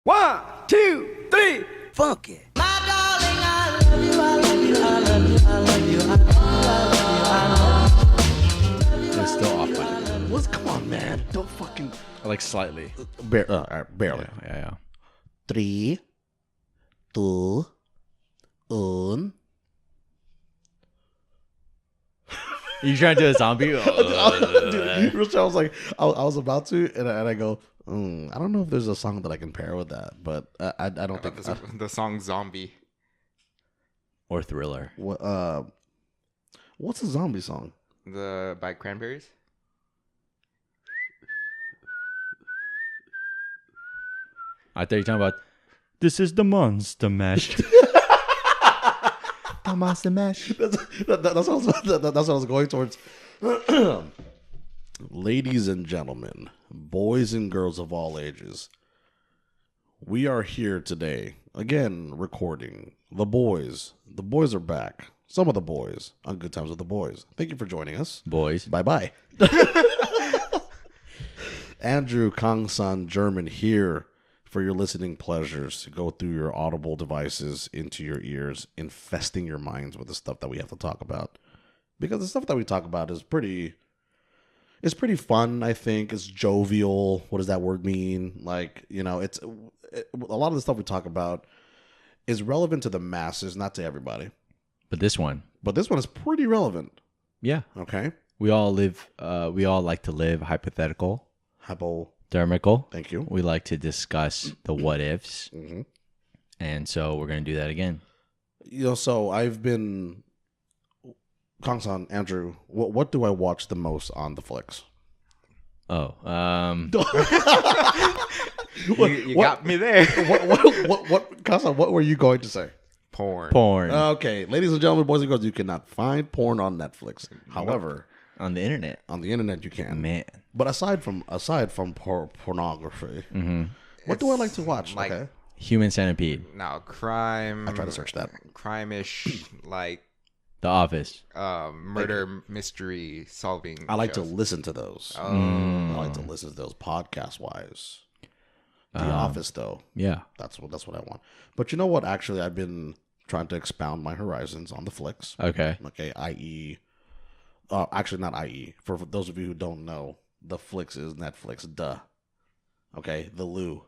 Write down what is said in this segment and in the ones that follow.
1, 2, 3, funk it. My darling, I love you, I love you, I love you, I love you, I love you, I love you. It's still off by What's come on, man? Don't fucking like slightly. barely. Yeah. 3, 2, 1. You trying to do a zombie? Dude, I was like, I was about to, and I go, I don't know if there's a song that I can pair with that, but I don't think The song Zombie. Or Thriller. what's a zombie song? By Cranberries. I thought you were talking about this is the Monster Mash. The Monster Mash. That's what I was going towards. Ladies and gentlemen, boys and girls of all ages, we are here today, again, recording The Boys. The boys are back. Some of the boys on Good Times with the Boys. Thank you for joining us. Boys. Bye-bye. Andrew, Kangsan, German here for your listening pleasures. Go through your audible devices into your ears, infesting your minds with the stuff that we have to talk about. Because the stuff that we talk about is pretty fun, I think. It's jovial. What does that word mean? Like, a lot of the stuff we talk about is relevant to the masses, not to everybody. But this one. But this one is pretty relevant. Yeah. Okay? We all like to live hypothetical. Hypodermical. Thank you. We like to discuss the what ifs. Mm-hmm. And so we're going to do that again. So I've been... Kangsan, Andrew, what do I watch the most on the flicks? You got me there. What, Kangsan, what were you going to say? Porn. Okay, ladies and gentlemen, boys and girls, you cannot find porn on Netflix. However, On the internet. on the internet you can. Man. But aside from pornography, what do I like to watch? like- Okay, Human Centipede. Now, crime. I try to search that. Crime-ish, like The Office. murder mystery solving. I like to shows. listen to those. Oh. I like to listen to those podcast wise. The Office, though, Yeah. that's what I want. But you know what? Actually, I've been trying to expound my horizons on the flicks. Okay. Okay, i.e., actually not i.e. For those of you who don't know, the flicks is Netflix. Duh. Okay, the Lou.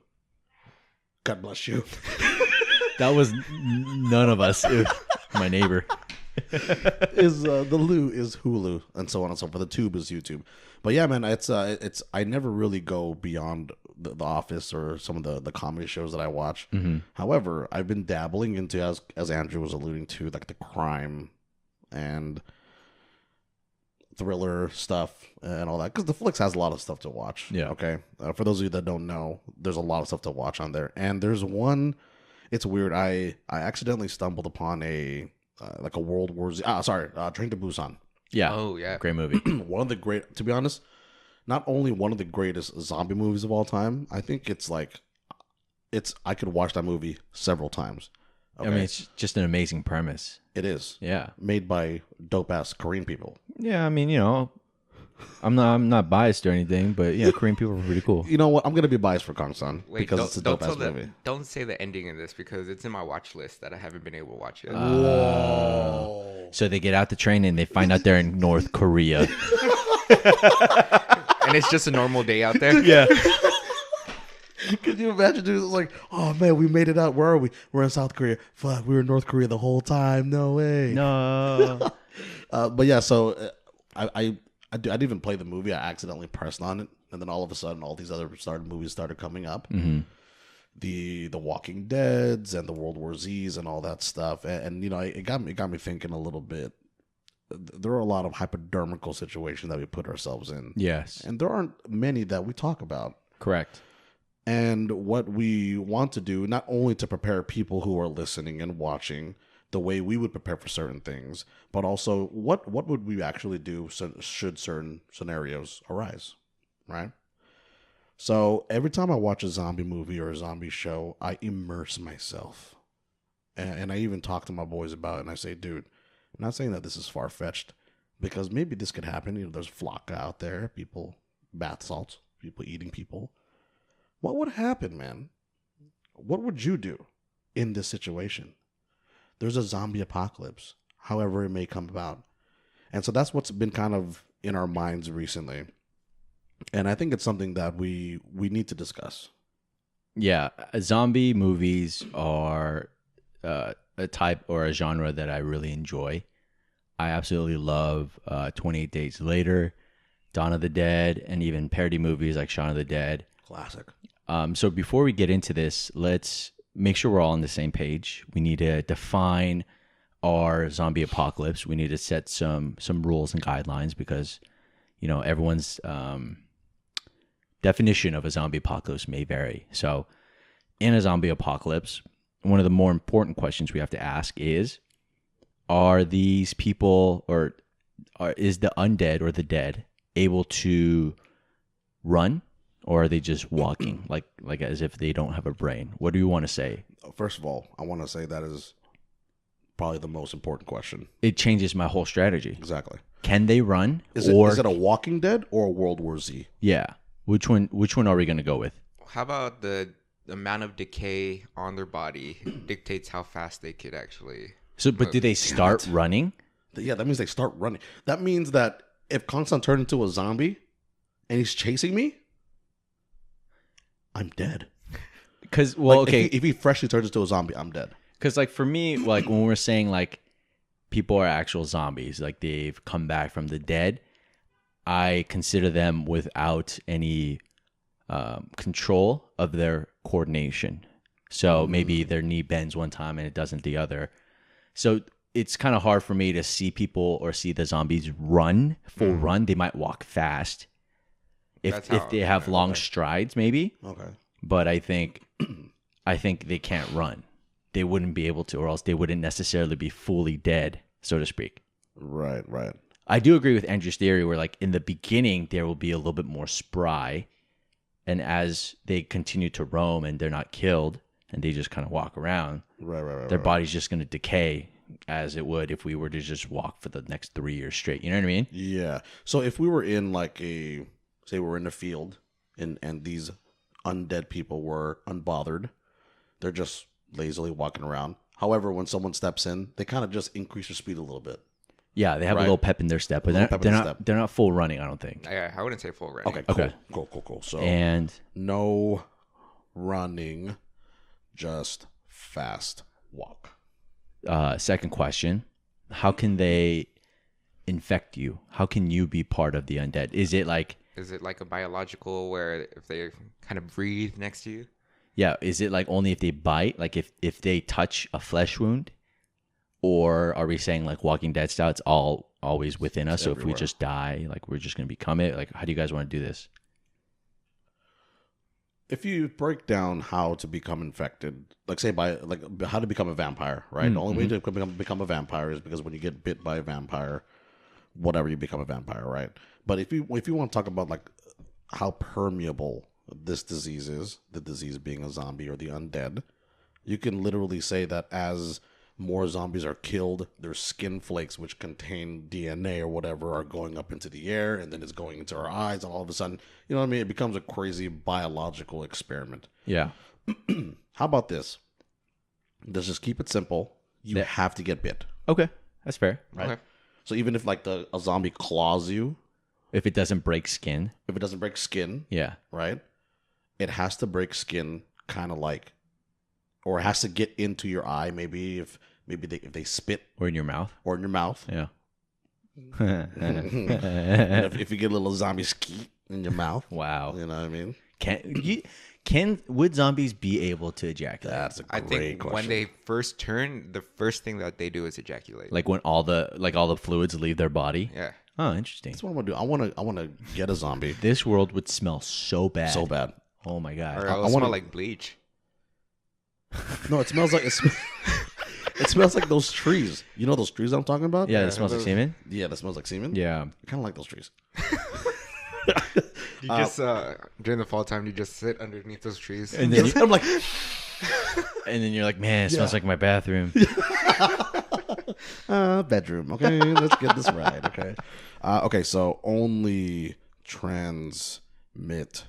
God bless you. That was none of us. It was my neighbor. Is the Lou is Hulu and so on and so forth. The Tube is YouTube. But yeah, man, it's I never really go beyond the Office or some of the comedy shows that I watch. Mm-hmm. However, I've been dabbling into, as Andrew was alluding to, like the crime and thriller stuff and all that, because the flicks has a lot of stuff to watch. Yeah. Okay. For those of you that don't know, there's a lot of stuff to watch on there, and there's one. It's weird. I accidentally stumbled upon a World War Z. Train to Busan. Yeah. Oh, yeah. Great movie. One of the great. To be honest, not only one of the greatest zombie movies of all time. I think I could watch that movie several times. Okay? I mean, it's just an amazing premise. It is. Yeah. Made by dope ass Korean people. Yeah, I mean, I'm not biased or anything, but yeah, Korean people are pretty cool. You know what? I'm gonna be biased for Kangsan because don't- it's a don't dope ass tell movie. Don't say the ending in this because it's in my watch list that I haven't been able to watch yet. Whoa! So they get out the train and they find out they're in North Korea. And it's just a normal day out there. Yeah. Could you imagine, dude? It's like, oh man, we made it out. Where are we? We're in South Korea. Fuck, we were in North Korea the whole time. No way. No. But yeah, so I didn't even play the movie. I accidentally pressed on it, and then all of a sudden, all these other movies started coming up. Mm-hmm. The Walking Deads and the World War Z's and all that stuff, and it got me thinking a little bit. There are a lot of hypodermical situations that we put ourselves in. Yes. And there aren't many that we talk about. Correct. And what we want to do, not only to prepare people who are listening and watching the way we would prepare for certain things, but also what would we actually do should certain scenarios arise, right? So every time I watch a zombie movie or a zombie show, I immerse myself. And I even talk to my boys about it, and I say, dude, I'm not saying that this is far-fetched, because maybe this could happen. There's flocka out there, people, bath salts, people eating people. What would happen, man? what would you do in this situation? There's a zombie apocalypse, however it may come about. And so that's what's been kind of in our minds recently. And I think it's something that we need to discuss. Yeah, zombie movies are a type or a genre that I really enjoy. I absolutely love 28 Days Later, Dawn of the Dead, and even parody movies like Shaun of the Dead. Classic. So before we get into this, let's make sure we're all on the same page. We need to define our zombie apocalypse. We need to set some rules and guidelines because, you know, everyone's definition of a zombie apocalypse may vary. So in a zombie apocalypse, one of the more important questions we have to ask is, are these people is the undead or the dead able to run, or are they just walking like as if they don't have a brain? What do you want to say? First of all, I want to say that is probably the most important question. It changes my whole strategy. Exactly. Can they run? Is it a Walking Dead or a World War Z? Yeah. Which one are we going to go with? How about the amount of decay on their body dictates how fast they could actually... So, but do they start running? Yeah, that means they start running. That means that if Kangsan turned into a zombie and he's chasing me, I'm dead. Because, well, like, okay. If he freshly turns into a zombie, I'm dead. Because, like, for me, like, when we're saying, like, people are actual zombies, like, they've come back from the dead, I consider them without any control of their coordination. So maybe their knee bends one time and it doesn't the other. So it's kind of hard for me to see people or see the zombies run, full run. They might walk fast if they have long strides, maybe. Okay. But I think they can't run. They wouldn't be able to, or else they wouldn't necessarily be fully dead, so to speak. Right. I do agree with Andrew's theory where, like, in the beginning, there will be a little bit more spry. And as they continue to roam and they're not killed and they just kind of walk around, their body's just going to decay as it would if we were to just walk for the next 3 years straight. You know what I mean? Yeah. So if we were in like say we're in a field and these undead people were unbothered, they're just lazily walking around. However, when someone steps in, they kind of just increase their speed a little bit. Yeah, they have a little pep in their step, but they're not full running, I don't think. Yeah, I wouldn't say full running. Okay, cool. So and no running, just fast walk. Second question, how can they infect you? How can you be part of the undead? Is it like a biological where if they kind of breathe next to you? Yeah, is it like only if they bite, like if they touch a flesh wound? Or are we saying like Walking Dead style, it's always within us? So everywhere. If we just die, like we're just going to become it? Like, how do you guys want to do this? If you break down how to become infected, like say by like how to become a vampire, right? The only way to become a vampire is because when you get bit by a vampire, whatever, you become a vampire, right? But if you want to talk about like how permeable this disease is, the disease being a zombie or the undead, you can literally say that as more zombies are killed, their skin flakes, which contain DNA or whatever, are going up into the air, and then it's going into our eyes, and all of a sudden, you know what I mean? It becomes a crazy biological experiment. Yeah. How about this? Let's just keep it simple. You have to get bit. Okay, that's fair. Right? Okay. So even if like a zombie claws you, if it doesn't break skin, yeah, right, it has to break skin, kind of like, or it has to get into your eye. Maybe if they spit, or in your mouth, Yeah. And if you get a little zombie skeet in your mouth, wow, you know what I mean? Would zombies be able to ejaculate? That's a great I think question. when they first turn, the first thing that they do is ejaculate. Like when all the fluids leave their body? Yeah. Oh, interesting. That's what I'm gonna do. I want to get a zombie. This world would smell so bad. So bad. Oh my god. Or it'll smell like bleach. No, it smells like it smells like those trees. You know those trees I'm talking about? Yeah, it smells like semen. Yeah, that smells like semen. Yeah. I kind of like those trees. You just during the fall time, you just sit underneath those trees. And then I'm like, and then you're like, man, it smells like my bathroom. bedroom. Okay, let's get this right. Okay. Okay, so only transmit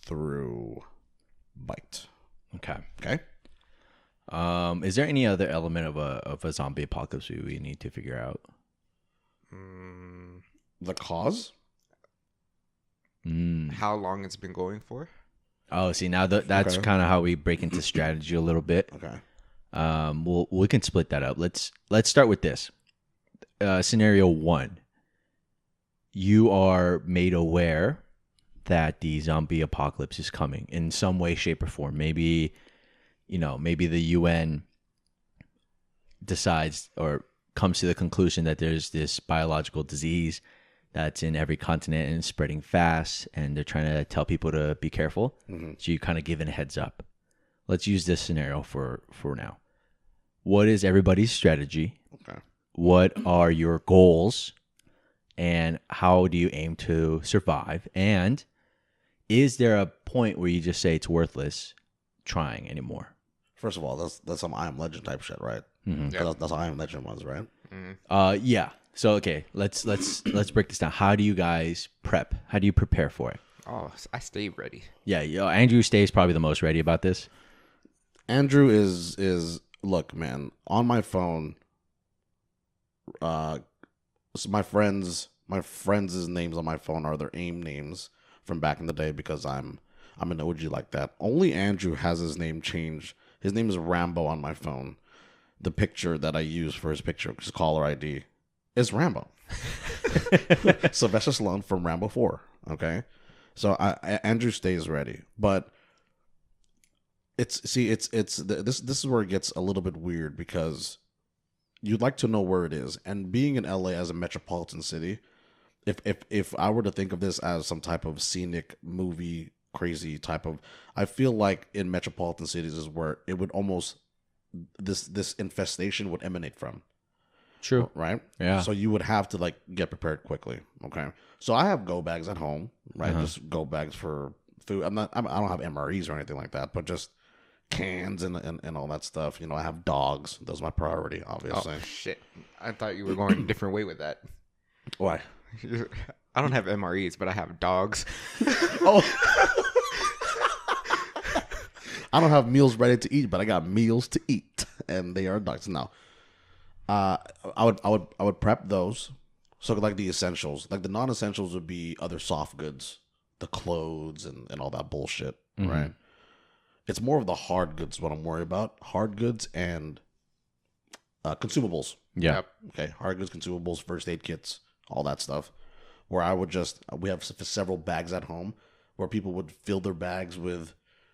through bite. Okay. Okay. Is there any other element of a zombie apocalypse we need to figure out? The cause? How long it's been going for? Oh, see, now that's Okay. kind of how we break into strategy a little bit. Okay. We can split that up. Let's start with this. Scenario 1. You are made aware that the zombie apocalypse is coming in some way, shape, or form. Maybe the UN decides or comes to the conclusion that there's this biological disease that's in every continent and spreading fast, and they're trying to tell people to be careful. So you kind of give it a heads up. Let's use this scenario for now. What is everybody's strategy? Okay. What are your goals? And how do you aim to survive? And is there a point where you just say it's worthless trying anymore? First of all, that's some I Am Legend type shit, right? That's I Am Legend ones, right? Yeah. So okay, let's break this down. How do you guys prep? How do you prepare for it? Oh, I stay ready. Yeah, Andrew stays probably the most ready about this. Andrew is look, man, on my phone. So my friends' names on my phone are their AIM names from back in the day because I'm an OG like that. Only Andrew has his name changed. His name is Rambo on my phone. The picture that I use for his picture, his caller ID, is Rambo. Sylvester Stallone from Rambo 4. Okay, so Andrew stays ready, but this is where it gets a little bit weird because you'd like to know where it is, and being in LA as a metropolitan city, if I were to think of this as some type of scenic movie crazy type of, I feel like in metropolitan cities is where it would almost this infestation would emanate from. True. Right? Yeah. So you would have to like get prepared quickly. Okay. So I have go bags at home, right? Just go bags for food. I don't have MREs or anything like that, but just cans and all that stuff. You know, I have dogs. That's my priority, obviously. Oh shit! I thought you were going a different way with that. Why? I don't have MREs, but I have dogs. Oh. I don't have meals ready to eat, but I got meals to eat, and they are dogs. Now, I would prep those. So like the essentials, like the non-essentials would be other soft goods, the clothes and all that bullshit, right? It's more of the hard goods what I'm worried about. Hard goods and consumables. Yeah. Yep. Okay, hard goods, consumables, first aid kits, all that stuff. Where we have several bags at home where people would fill their bags with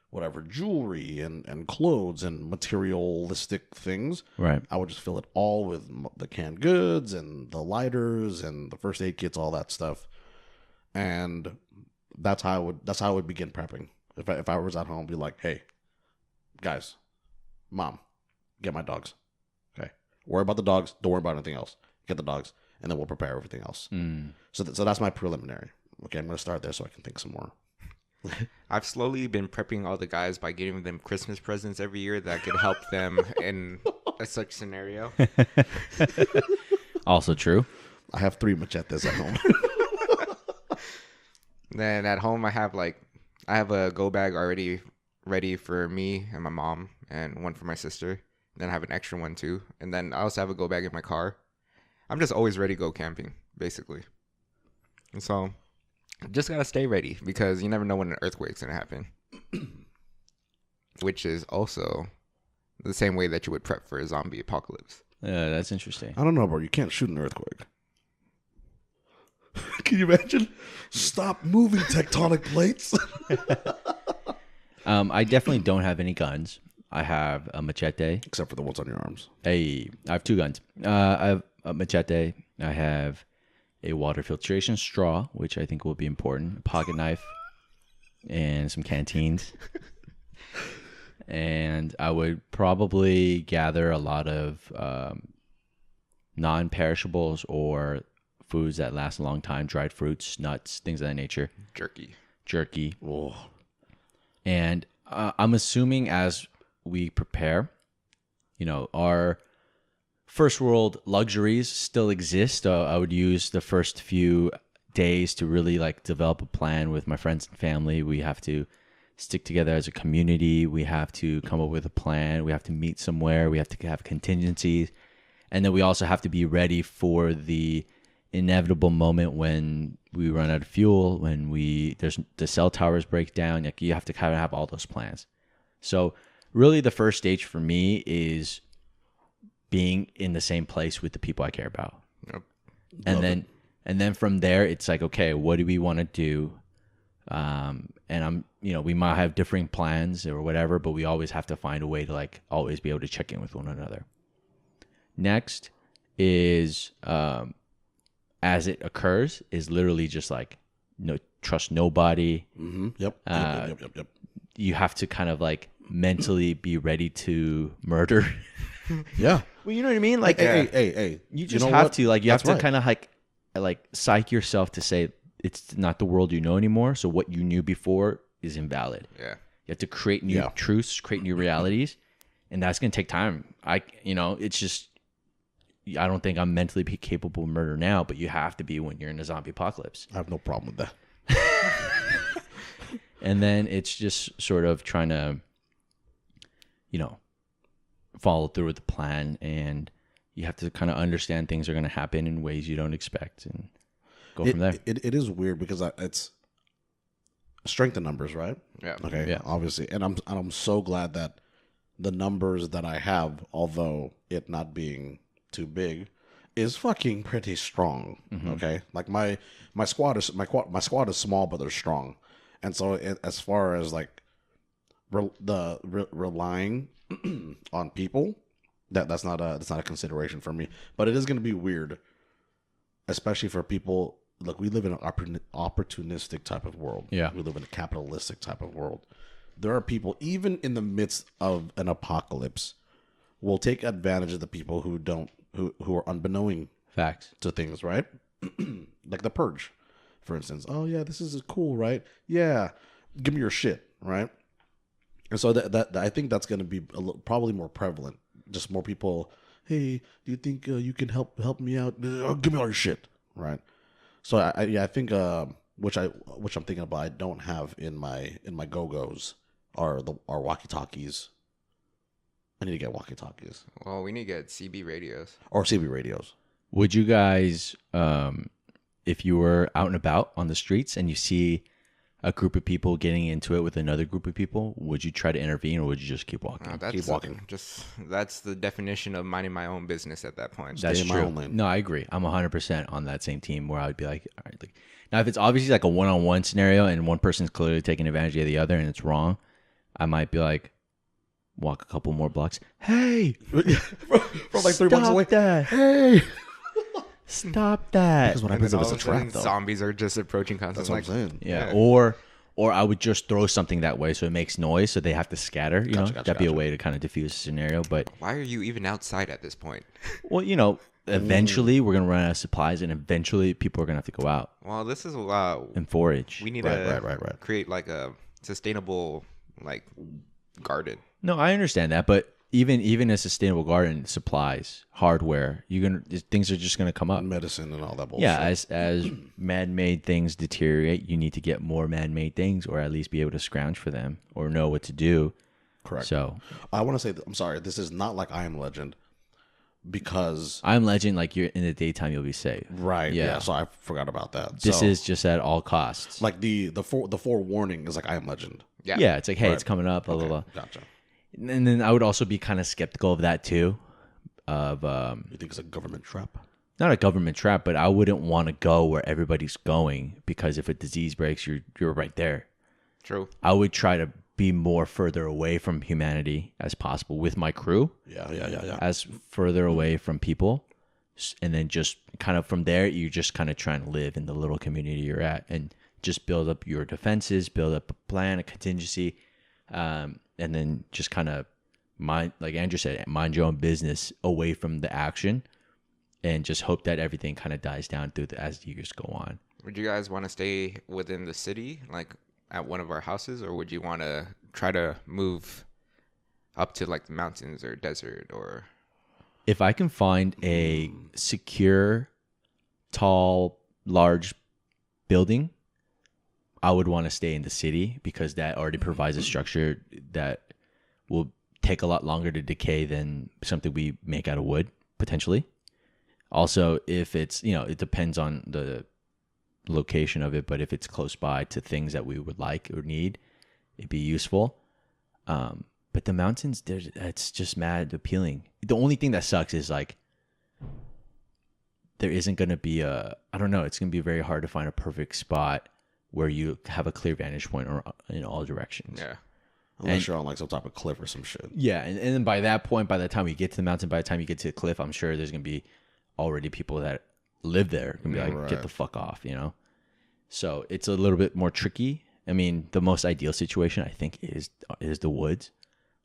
whatever jewelry and clothes and materialistic things. Right. I would just fill it all with the canned goods and the lighters and the first aid kits, all that stuff. And that's how I would begin prepping. If I was at home, be like, hey, guys, mom, get my dogs. Okay. Worry about the dogs. Don't worry about anything else. Get the dogs, and then we'll prepare everything else. So that's my preliminary. Okay, I'm going to start there so I can think some more. I've slowly been prepping all the guys by giving them Christmas presents every year that could help them in such scenario. Also true. I have 3 machetes at home. Then at home, I have a go bag already ready for me and my mom, and one for my sister. Then I have an extra one too, and then I also have a go bag in my car. I'm just always ready to go camping, basically. And so, just gotta stay ready because you never know when an earthquake's gonna happen. Which is also the same way that you would prep for a zombie apocalypse. Yeah, that's interesting. I don't know, bro. You can't shoot an earthquake. Can you imagine? Stop moving tectonic plates. I definitely don't have any guns. I have a machete. Except for the ones on your arms. I have 2 guns. I have a machete. I have a water filtration straw, which I think will be important, a pocket knife, and some canteens. And I would probably gather a lot of non-perishables or foods that last a long time, dried fruits, nuts, things of that nature. Jerky. Oh. And I'm assuming as we prepare, our first world luxuries still exist. I would use the first few days to really develop a plan with my friends and family. We have to stick together as a community. We have to come up with a plan. We have to meet somewhere. We have to have contingencies. And then we also have to be ready for the inevitable moment when we run out of fuel, when the cell towers break down. Like, you have to kind of have all those plans. So really the first stage for me is being in the same place with the people I care about. Yep. And then from there, it's like, okay, what do we want to do? And we might have differing plans or whatever, but we always have to find a way to like always be able to check in with one another. Next is, as it occurs, is literally just like, trust nobody. Mm-hmm. Yep. Yep. You have to kind of like mentally be ready to murder. Yeah. Well, you know what I mean? Like, Hey. you just know have what? to, like, you That's have to right. kind of like psych yourself to say it's not the world you know anymore. So what you knew before is invalid. Yeah. You have to create new truths, create new realities, and that's gonna take time. It's just, I don't think I'm mentally capable of murder now, but you have to be when you're in a zombie apocalypse. I have no problem with that. And then it's just sort of trying to, follow through with the plan, and you have to kind of understand things are going to happen in ways you don't expect, and go from there. It is weird because it's strength in numbers, right? Yeah. Okay. Yeah. Obviously, and I'm so glad that the numbers that I have, although it not being too big, is fucking pretty strong. Mm-hmm. Okay, like my squad is my squad is small, but they're strong, and so as far as like relying on people, that's not a consideration for me. But it is going to be weird, especially for people. Look, we live in an opportunistic type of world. Yeah, we live in a capitalistic type of world. There are people, even in the midst of an apocalypse, will take advantage of the people who are unbeknowing Facts. to things, right? Like the Purge, for instance. Oh yeah, this is cool, right? Yeah, give me your shit, right? And so that I think that's going to be probably more prevalent. Just more people. Hey, do you think you can help me out? Give me all your shit, right? So I think which I'm thinking about. I don't have in my go-go's are walkie talkies. I need to get walkie talkies Well, we need to get CB radios. or CB radios. Would you guys, if you were out and about on the streets and you see a group of people getting into it with another group of people, would you try to intervene, or would you just keep walking? That's Keep walking. That's the definition of minding my own business at that point. That's in my true. own lane. No, I agree. I'm 100% on that same team where I would be like, all right, now if it's obviously like a one-on-one scenario and one person's clearly taking advantage of the other and it's wrong, I might be like, walk a couple more blocks. Hey, From like 3 blocks away. That. Hey, Stop that. because what And happens then if all it's a of a trap, sudden, though? zombies are just approaching That's constantly. what I'm saying. Yeah. Yeah. Or I would just throw something that way so it makes noise so they have to scatter. Gotcha, That'd be a gotcha. way to kind of diffuse the scenario. But Why are you even outside at this point? well, eventually we're gonna run out of supplies, and eventually people are gonna have to go out Well, this is and forage. we need Right, to right. create like a sustainable like garden. No, I understand that, but even a sustainable garden, supplies, hardware, things are just gonna come up. Medicine and all that bullshit. Yeah, as man-made things deteriorate, you need to get more man-made things, or at least be able to scrounge for them, or know what to do. Correct. So I want to say I'm sorry. This is not like I Am Legend, because I'm Legend. Like, you're in the daytime, you'll be safe. right. Yeah. Yeah. So I forgot about that. This So, is just at all costs. like the forewarning is like I Am Legend. Yeah, it's like, hey, Right. it's coming up, blah, Okay, blah, blah. Gotcha. And then I would also be kind of skeptical of that too, of You think it's a government trap? not a government trap, but I wouldn't want to go where everybody's going, because if a disease breaks, you're right there. True. I would try to be more further away from humanity as possible with my crew, Yeah. as further away from people, and then just kind of from there, you just kind of try and live in the little community you're at, and just build up your defenses, build up a plan, a contingency, and then just kind of like Andrew said, mind your own business away from the action, and just hope that everything kind of dies down as the years go on. Would you guys want to stay within the city, like at one of our houses, or would you want to try to move up to like the mountains or desert or? If I can find a secure, tall, large building, I would want to stay in the city because that already provides a structure that will take a lot longer to decay than something we make out of wood, potentially. Also, if it's, it depends on the location of it, but if it's close by to things that we would like or need, it'd be useful. But the mountains, it's just mad appealing. The only thing that sucks is like, there isn't going to be I don't know, it's going to be very hard to find a perfect spot where you have a clear vantage point in all directions. Yeah. Unless you're on like some type of cliff or some shit. Yeah, and then by that point, by the time we get to the mountain, by the time you get to the cliff, I'm sure there's going to be already people that live there. Going to be like, get the fuck off, So it's a little bit more tricky. I mean, the most ideal situation, I think, is the woods.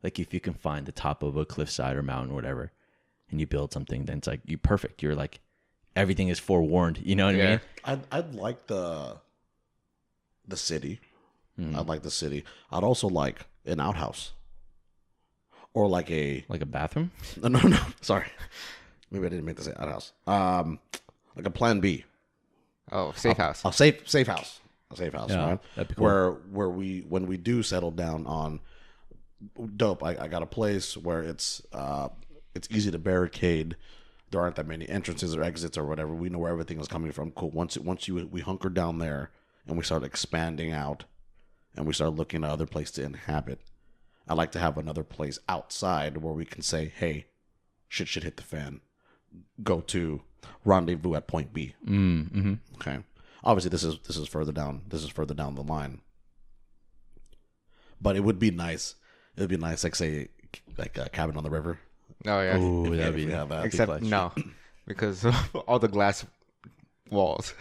Like if you can find the top of a cliffside or mountain or whatever, and you build something, then it's like, you're perfect. You're like, everything is forewarned. You know what I mean? I'd like the city. I'd like the city. I'd also like an outhouse. Or like a bathroom? No. Sorry. Maybe I didn't mean to say outhouse. Like a plan B. Oh, safe house. A safe house. A safe house, Yeah, right? that'd be cool. Where when we do settle down on dope, I got a place where it's easy to barricade. There aren't that many entrances or exits or whatever. We know where everything is coming from. Cool. Once we hunker down there and we start expanding out and we start looking at other places to inhabit, I like to have another place outside where we can say, hey, shit hit the fan. Go to rendezvous at point B. Mm-hmm. Okay. Obviously, this is further down. This is further down the line. But it would be nice. It would be nice, like say, like a cabin on the river. Oh yeah. Ooh, that'd be have that. Except clutch. no, because of all the glass walls.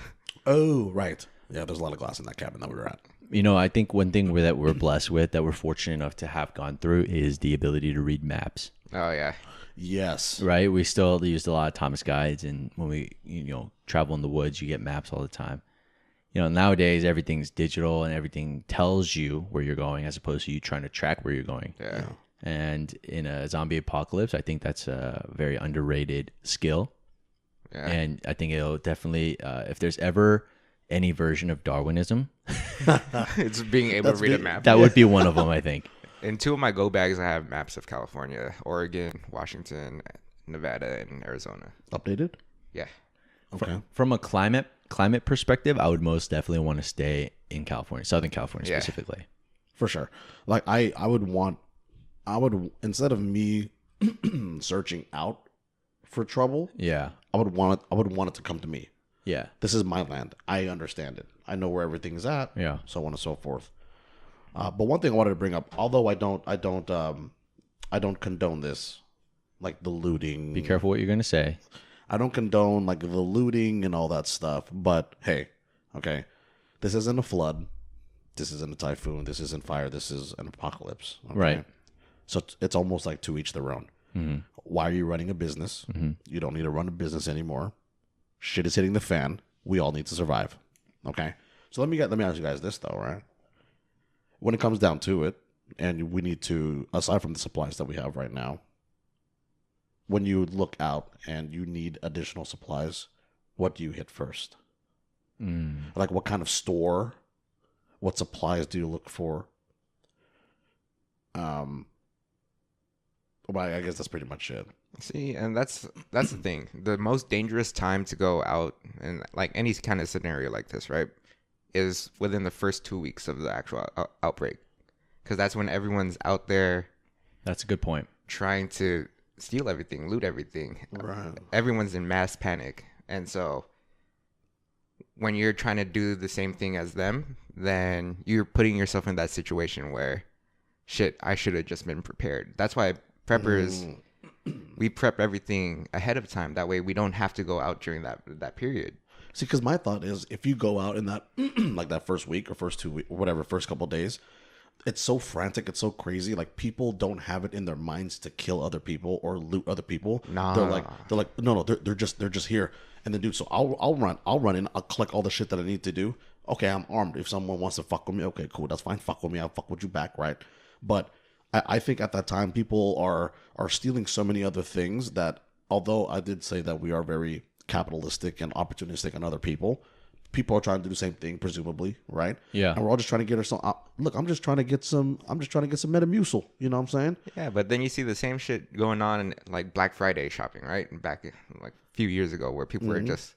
Oh, right. Yeah, there's a lot of glass in that cabin that we were at. I think one thing that we're blessed with, that we're fortunate enough to have gone through, is the ability to read maps. Oh yeah. Yes. Right? We still used a lot of Thomas guides, and when we, travel in the woods, you get maps all the time. Nowadays everything's digital and everything tells you where you're going as opposed to you trying to track where you're going. Yeah. And in a zombie apocalypse, I think that's a very underrated skill. Yeah. And I think it'll definitely, if there's ever any version of Darwinism, It's being able to read a map. that would be one of them, I think. In two of my go bags, I have maps of California, Oregon, Washington, Nevada, and Arizona. Updated? Yeah. Okay. From a climate perspective, I would most definitely want to stay in California, Southern California Yeah. specifically. For sure. Like I would instead of me searching out for trouble, Yeah. I would want it to come to me. Yeah. This is my land. I understand it. I know where everything's at. Yeah. So on and so forth. But one thing I wanted to bring up, although I don't condone this, like the looting. Be careful what you're going to say. I don't condone like the looting and all that stuff. But hey, okay, this isn't a flood. This isn't a typhoon. This isn't fire. This is an apocalypse. Okay? Right. So it's almost like to each their own. Mm-hmm. Why are you running a business? Mm-hmm. You don't need to run a business anymore. Shit is hitting the fan. We all need to survive. Okay. So let me ask you guys this though, right? When it comes down to it, and we need to, aside from the supplies that we have right now, when you look out and you need additional supplies, what do you hit first? Like what kind of store? What supplies do you look for? Well, I guess that's pretty much it. See, and that's the thing. The most dangerous time to go out in like any kind of scenario like this, right, is within the first 2 weeks of the actual outbreak, because that's when everyone's out there That's a good point. trying to steal everything, loot everything. Right. Everyone's in mass panic, and so when you're trying to do the same thing as them, then you're putting yourself in that situation where, shit, I should have just been prepared. That's why preppers, we prep everything ahead of time. That way we don't have to go out during that period. See, because my thought is, if you go out in that, like that first week or first 2 weeks, or whatever, first couple of days, it's so frantic, it's so crazy. Like people don't have it in their minds to kill other people or loot other people. Nah. They're like, no, they're just here. And then, dude, so I'll run in, I'll collect all the shit that I need to do. Okay, I'm armed. If someone wants to fuck with me, okay, cool, that's fine. Fuck with me, I'll fuck with you back, right? But I think at that time people are stealing so many other things that, although I did say that we are very capitalistic and opportunistic on other people, people are trying to do the same thing, presumably, right? Yeah. And we're all just trying to get ourselves. Look, I'm just trying to get some. I'm just trying to get some Metamucil. You know what I'm saying? Yeah, but then you see the same shit going on in like Black Friday shopping, right? Back like a few years ago, where people are just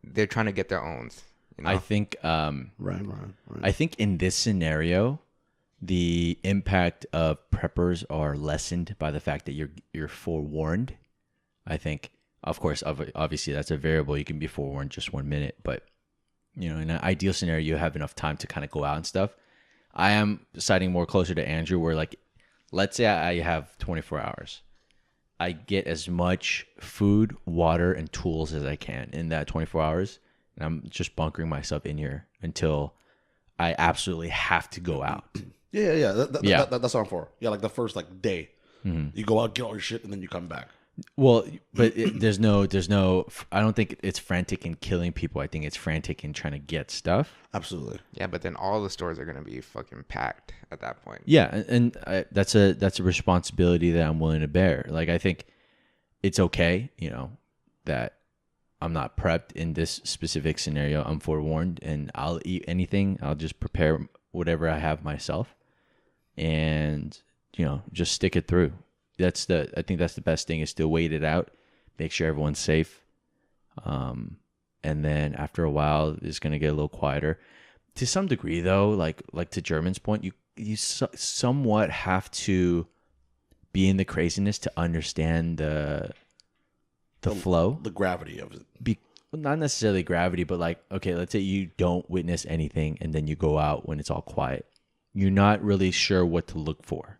they're trying to get their owns. You know? I think Right. I think in this scenario, the impact of preppers are lessened by the fact that you're forewarned. I think, of course, obviously that's a variable. You can be forewarned just 1 minute, but in an ideal scenario, you have enough time to kind of go out and stuff. I am siding more closer to Andrew, where like, let's say I have 24 hours. I get as much food, water, and tools as I can in that 24 hours, and I'm just bunkering myself in here until I absolutely have to go out. Yeah. That's what I'm for. Yeah, like the first like day, you go out, get all your shit, and then you come back. Well, but there's no. I don't think it's frantic in killing people. I think it's frantic in trying to get stuff. Absolutely. Yeah, but then all the stores are gonna be fucking packed at that point. Yeah, and that's a responsibility that I'm willing to bear. Like, I think it's okay, that I'm not prepped in this specific scenario. I'm forewarned, and I'll eat anything. I'll just prepare whatever I have myself, and just stick it through. I think that's the best thing, is to wait it out, make sure everyone's safe, and then after a while, it's gonna get a little quieter. To some degree, though, like to German's point, you somewhat have to be in the craziness to understand the flow, the gravity of it. Not necessarily gravity, but like, okay, let's say you don't witness anything, and then you go out when it's all quiet. You're not really sure what to look for.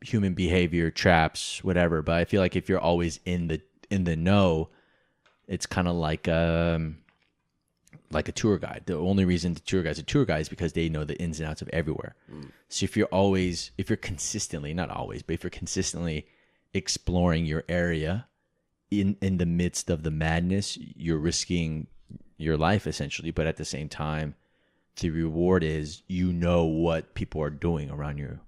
Human behavior, traps, whatever. But I feel like if you're always in the know, it's kind of like a tour guide. The only reason the tour guide's a tour guide is because they know the ins and outs of everywhere. So if you're consistently, not always, but if you're consistently exploring your area in the midst of the madness, you're risking your life essentially. But at the same time, the reward is what people are doing around you.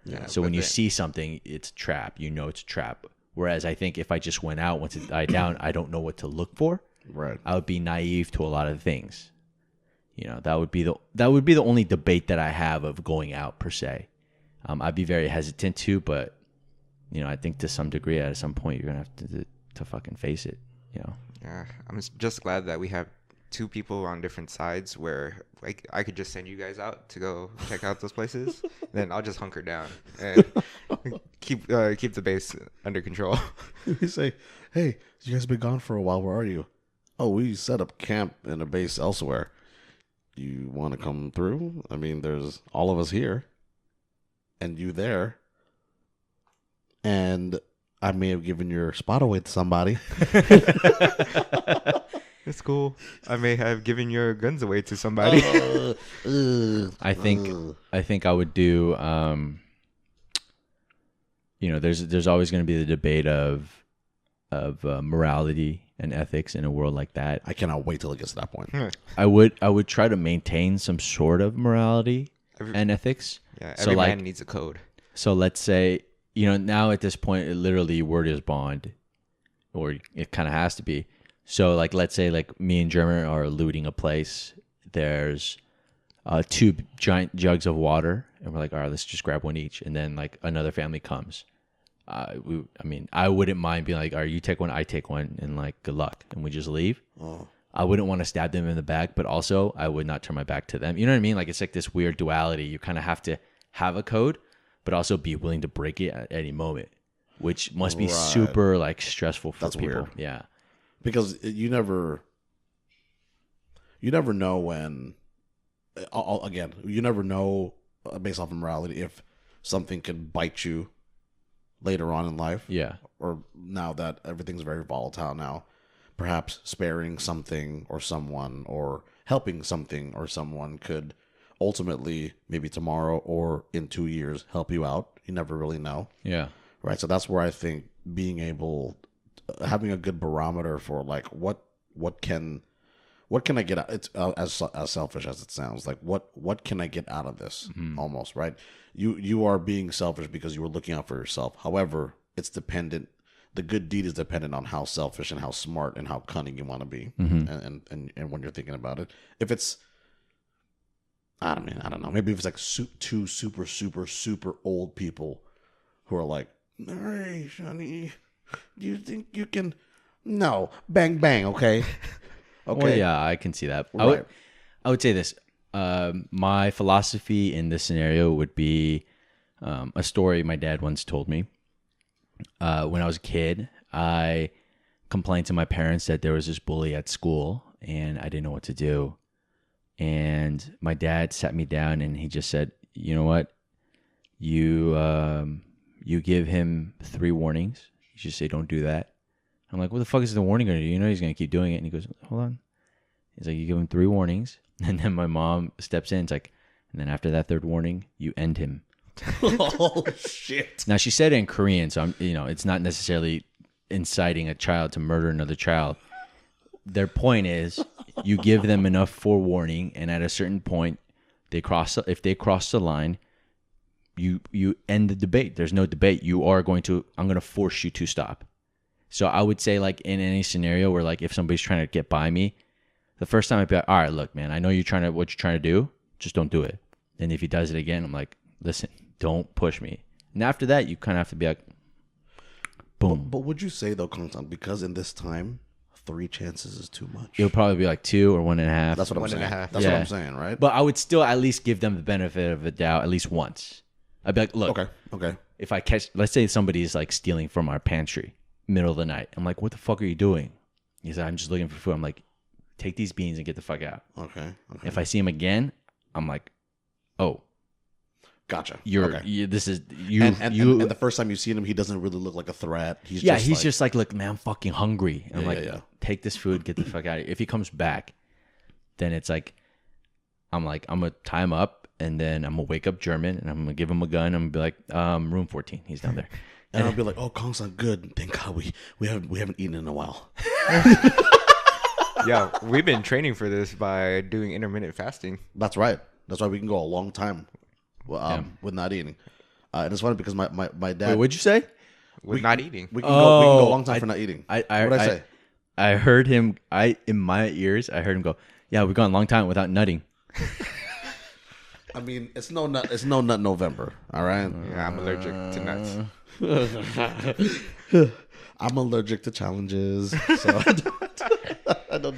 Yeah, so when you see something, it's a trap. It's a trap. Whereas I think if I just went out, once it died down, I don't know what to look for. Right. I would be naive to a lot of things. That would be the only debate that I have of going out per se. I'd be very hesitant to, but I think to some degree, at some point, you're gonna have to fucking face it. Yeah, I'm just glad that we have two people on different sides where like I could just send you guys out to go check out those places. Then I'll just hunker down and keep the base under control. You say, "Hey, you guys been gone for a while. Where are you?" "Oh, we set up camp in a base elsewhere. You want to come through? I mean, there's all of us here, and you there, and I may have given your spot away to somebody." It's cool. I may have given your guns away to somebody. I think I would do. There's always going to be the debate of morality and ethics in a world like that. I cannot wait till it gets to that point. I would try to maintain some sort of morality and ethics. Yeah, every man needs a code. So let's say, now at this point, literally word is bond, or it kind of has to be. So like, let's say like me and German are looting a place. There's 2 giant jugs of water, and we're like, all right, let's just grab one each. And then like another family comes. I wouldn't mind being like, all right, you take one, I take one, and like, good luck, and we just leave. I wouldn't want to stab them in the back, but also I would not turn my back to them. You know what I mean? Like, it's like this weird duality. You kind of have to have a code, but also be willing to break it at any moment, which must be super like stressful for people. Weird. Yeah. Because you never know when. Again, you never know based off of morality if something can bite you later on in life. Yeah. Or now that everything's very volatile now, perhaps sparing something or someone or helping something or someone could ultimately, maybe tomorrow or in 2 years, help you out. You never really know. Yeah. Right. So that's where I think having a good barometer for like what can I get out? It's as selfish as it sounds. Like what can I get out of this? Almost, right? You are being selfish because you were looking out for yourself. However, it's dependent. the good deed is dependent on how selfish and how smart and how cunning you want to be, and when you're thinking about it. If it's, I don't know. Maybe if it's like two super old people who are like, "Hey, Sonny, do you think you can?" No, bang bang. Okay, okay. Well, yeah, I can see that. Right. I would say this. My philosophy in this scenario would be a story my dad once told me. When I was a kid, I complained to my parents that there was this bully at school and I didn't know what to do. And my dad sat me down and he just said, "You know what? You give him 3 warnings. You just say, don't do that." I'm like, "What the fuck is the warning going to do? You know he's going to keep doing it." And he goes, "Hold on." He's like, "You give him 3 warnings." And then my mom steps in. It's like, "And then after that 3rd warning, you end him." Oh shit! Now she said it in Korean, so it's not necessarily inciting a child to murder another child. Their point is, you give them enough forewarning, and at a certain point, if they cross the line, you end the debate. There's no debate. I'm going to force you to stop. So I would say, like, in any scenario where, like, if somebody's trying to get by me, the first time I'd be like, "All right, look, man, I know what you're trying to do. Just don't do it." And if he does it again, I'm like, "Listen, don't push me." And after that, you kind of have to be like, boom. But would you say though, Kangsan, because in this time, 3 chances is too much? It'll probably be like 2 or 1.5. That's what I'm saying. That's what I'm saying, right? But I would still at least give them the benefit of the doubt at least once. I'd be like, "Look, okay. if I catch, let's say somebody's like stealing from our pantry, middle of the night. I'm like, "What the fuck are you doing?" He said, "I'm just looking for food." I'm like, "Take these beans and get the fuck out." Okay. If I see him again, I'm like, "Oh, Gotcha. this is you." And the first time you see him, he doesn't really look like a threat. He's just like, "Look, man, I'm fucking hungry." And I'm like, "Take this food, get the fuck out of here." If he comes back, then it's like, I'm gonna tie him up, and then I'm gonna wake up German, and I'm gonna give him a gun. I'm gonna be like, "Room 14, he's down there." And I'll be like, "Oh, Kangsan, good. Thank God we haven't eaten in a while." Yeah, we've been training for this by doing intermittent fasting. That's right. That's why we can go a long time with not eating. And it's funny because my dad. Wait, what'd you say? With not eating. We can go a long time for not eating. What'd I say? I heard him. In my ears, I heard him go, "Yeah, we've gone a long time without nutting." I mean, it's no nut November. All right. Yeah, I'm allergic to nuts. I'm allergic to challenges, so I don't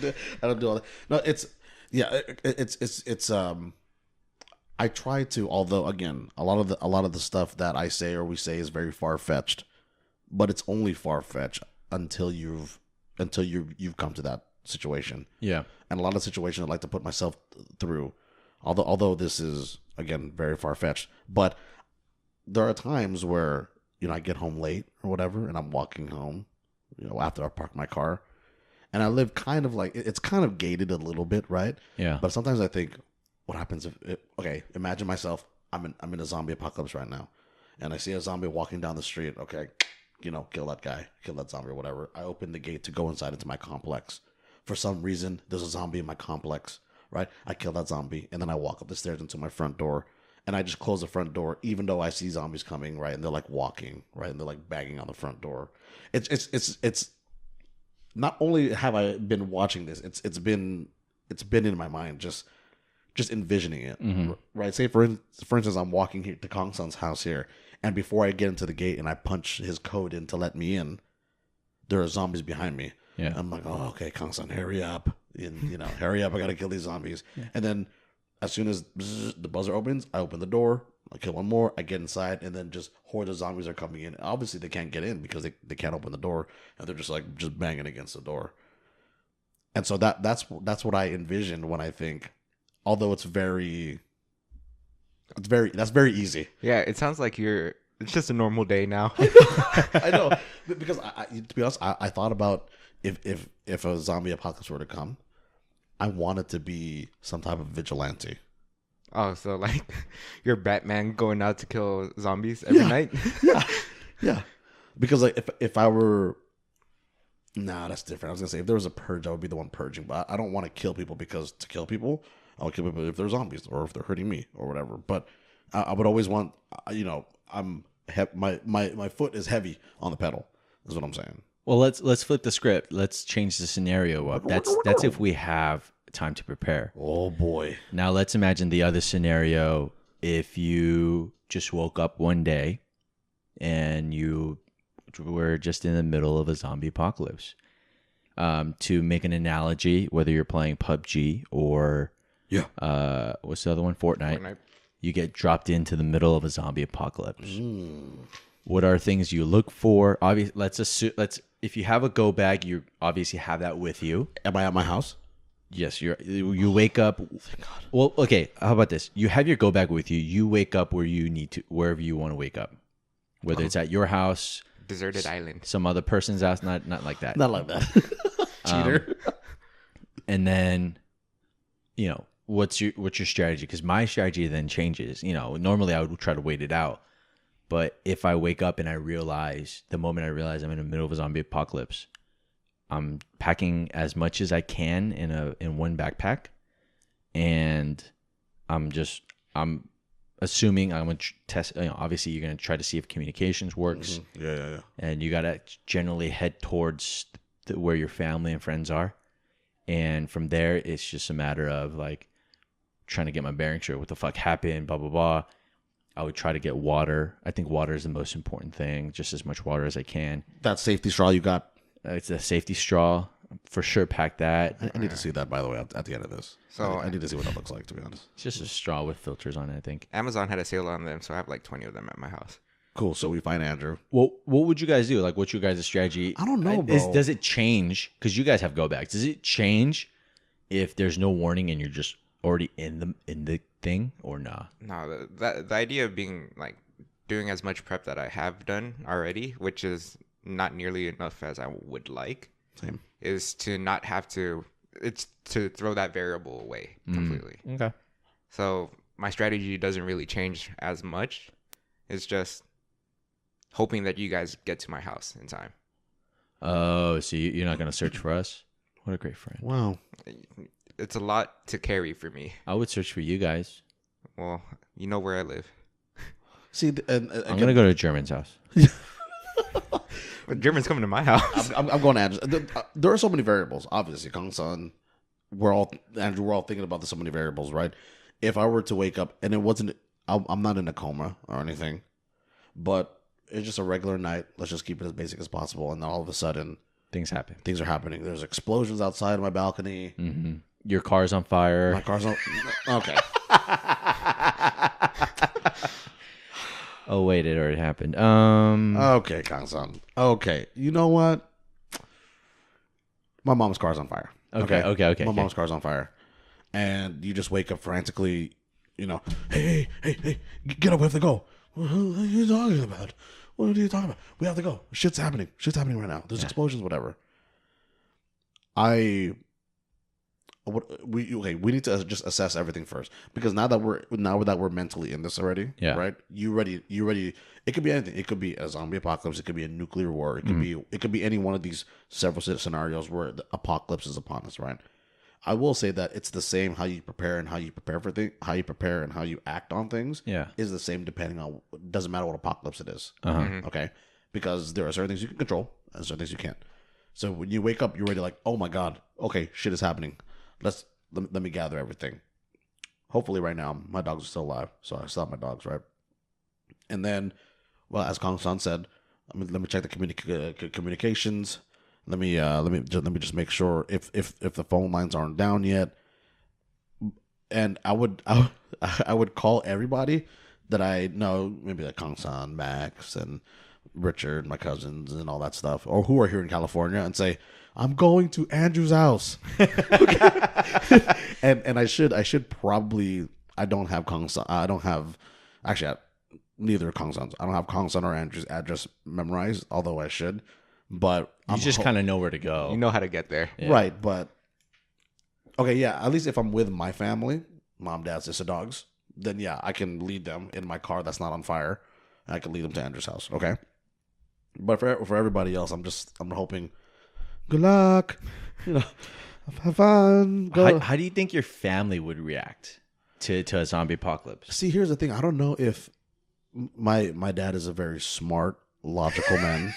do all that. No, it's I try to, although again, a lot of the stuff that I say or we say is very far fetched, but it's only far fetched until you've come to that situation. Yeah. And a lot of situations I like to put myself through, although this is again very far fetched, but there are times where I get home late or whatever, and I'm walking home, after I park my car, and I live kind of like it's kind of gated a little bit, right? Yeah. But sometimes I think, what happens imagine myself, I'm in a zombie apocalypse right now, and I see a zombie walking down the street. Okay, kill that guy, kill that zombie or whatever. I open the gate to go inside into my complex. For some reason, there's a zombie in my complex, right? I kill that zombie, and then I walk up the stairs into my front door, and I just close the front door, even though I see zombies coming, right? And they're like walking, right? And they're like banging on the front door. It's not only have I been watching this, it's been in my mind, just envisioning it, right? Say for instance, I'm walking here to Kangsan's house here, and before I get into the gate and I punch his code in to let me in, there are zombies behind me. Yeah. I'm like, "Oh, okay, Kangsan, hurry up, and hurry up, I gotta kill these zombies." Yeah. And then as soon as the buzzer opens, I open the door, I kill one more, I get inside, and then just hordes of zombies are coming in. Obviously, they can't get in because they can't open the door, and they're just banging against the door. And so that's what I envision when I think, although it's very easy. Yeah, it sounds like it's just a normal day now. I know, because to be honest, I thought about if a zombie apocalypse were to come, I want it to be some type of vigilante. Oh, so like you're Batman going out to kill zombies every night? Yeah. Because like if I were, that's different. I was gonna say if there was a purge, I would be the one purging. But I don't want to kill people because to kill people, I would kill people if they're zombies or if they're hurting me or whatever. But I would always want, my foot is heavy on the pedal. Is what I'm saying. Well, let's flip the script. Let's change the scenario up. That's if we have time to prepare. Oh boy. Now let's imagine the other scenario. If you just woke up one day and you were just in the middle of a zombie apocalypse. To make an analogy, whether you're playing PUBG or what's the other one? Fortnite. You get dropped into the middle of a zombie apocalypse. What are things you look for? Obviously, let's if you have a go bag, you obviously have that with you. Am I at my house? Yes, you wake up. Thank God. Well, okay. How about this? You have your go bag with you. You wake up where you need to, wherever you want to wake up, whether it's at your house, Deserted island, some other person's house. Not like that. Not like that. Cheater. And then, what's your strategy? Because my strategy then changes. Normally I would try to wait it out, but if I wake up and the moment I realize I'm in the middle of a zombie apocalypse, I'm packing as much as I can in one backpack, and I'm assuming I'm gonna test. Obviously, you're gonna try to see if communications works. Mm-hmm. Yeah. And you gotta generally head towards where your family and friends are, and from there, it's just a matter of like trying to get my bearings straight. What the fuck happened? Blah blah blah. I would try to get water. I think water is the most important thing. Just as much water as I can. That safety straw you got. It's a safety straw. For sure, pack that. I need to see that, by the way, at the end of this. So I need to see what that looks like, to be honest. It's just a straw with filters on it, I think. Amazon had a sale on them, so I have like 20 of them at my house. Cool. So we find Andrew. Well, what would you guys do? Like, what's your guys' strategy? I don't know, bro. Does it change? Because you guys have go bags. Does it change if there's no warning and you're just already in the thing, or nah? No, the idea of being like doing as much prep that I have done already, which is not nearly enough as I would like. Same. Is to not have to. It's to throw that variable away completely. Okay. So my strategy doesn't really change as much. It's just hoping that you guys get to my house in time. Oh, so you're not gonna search for us? What a great friend. Wow. It's a lot to carry for me. I would search for you guys. Well, you know where I live. See, I'm gonna go to German's house. But German's coming to my house. I'm going to Andrew. There are so many variables. Obviously, Kangsan, Andrew, we're all thinking about so many variables, right? If I were to wake up and it wasn't, I'm not in a coma or anything, but it's just a regular night. Let's just keep it as basic as possible. And then all of a sudden, Things happen. things are happening. There's explosions outside of my balcony. Mm-hmm. Your car's on fire. My car's on. Okay. Oh wait, it already happened. Okay, Kangsan. Okay. You know what? My mom's car's on fire. Okay. My mom's car's on fire. And you just wake up frantically, hey, get up, we have to go. What are you talking about? What are you talking about? We have to go. Shit's happening right now. There's explosions, whatever. We need to just assess everything first, because now that we're mentally in this already, right? You ready? It could be anything. It could be a zombie apocalypse. It could be a nuclear war. It could be any one of these several scenarios where the apocalypse is upon us, right? I will say that it's the same how you prepare and how you prepare for things, how you prepare and how you act on things. Is the same depending on. Doesn't matter what apocalypse it is. Okay, because there are certain things you can control and certain things you can't. So when you wake up, you're ready, like, oh my god, okay, shit is happening. Let me gather everything. Hopefully right now my dogs are still alive, so I still have my dogs, right? And then, well, as Kang-san said, let me check the communications. Let me just make sure if the phone lines aren't down yet. And I would call everybody that I know, maybe like Kang-san, Max, and Richard, my cousins, and all that stuff, or who are here in California, and say, I'm going to Andrew's house. and I should probably, I don't have Kangsan. I don't have, actually, neither Kangsan's. I don't have Kangsan or Andrew's address memorized, although I should. But you just kind of know where to go. You know how to get there. Yeah. Right, but okay, yeah, at least if I'm with my family, mom, dad, sister, dogs, then yeah, I can lead them in my car that's not on fire. And I can lead them to Andrew's house, okay? But for everybody else, I'm hoping, good luck, have fun. How do you think your family would react to a zombie apocalypse? See, here's the thing. I don't know if my dad is a very smart, logical man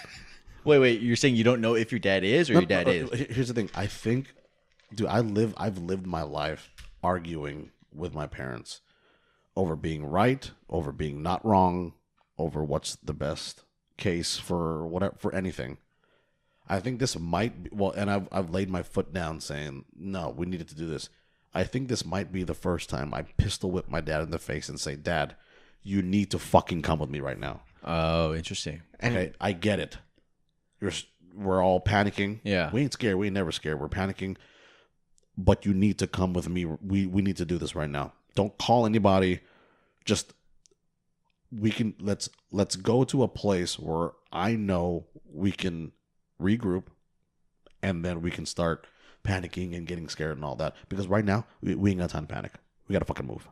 Wait. You're saying you don't know if your dad is or your dad is? Here's the thing. I think, dude, I've lived my life arguing with my parents over being right, over being not wrong, over what's the best case for whatever, for anything. I think this might be, well, and I've laid my foot down saying, no, we needed to do this. I think this might be the first time I pistol whip my dad in the face and say, Dad, you need to fucking come with me right now. Oh, interesting. Okay, I get it. We're all panicking. Yeah. We ain't scared. We ain't never scared. We're panicking. But you need to come with me. We need to do this right now. Don't call anybody. Just let's go to a place where I know we can regroup, and then we can start panicking and getting scared and all that. Because right now we ain't got time to panic. We gotta fucking move.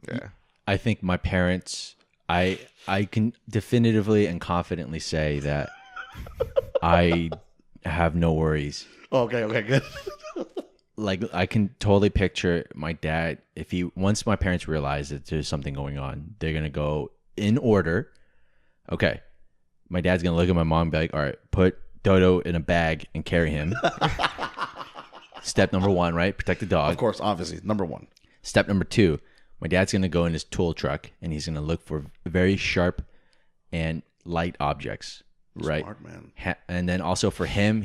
Yeah. I think my parents, I can definitively and confidently say that I have no worries. Okay, good. Like, I can totally picture my dad, once my parents realize that there's something going on, they're going to go in order. Okay. My dad's going to look at my mom and be like, all right, put Dodo in a bag and carry him. Step number 1, right? Protect the dog. Of course, obviously, number 1. Step number 2, my dad's going to go in his tool truck and he's going to look for very sharp and light objects, right? Smart, man. And then also for him,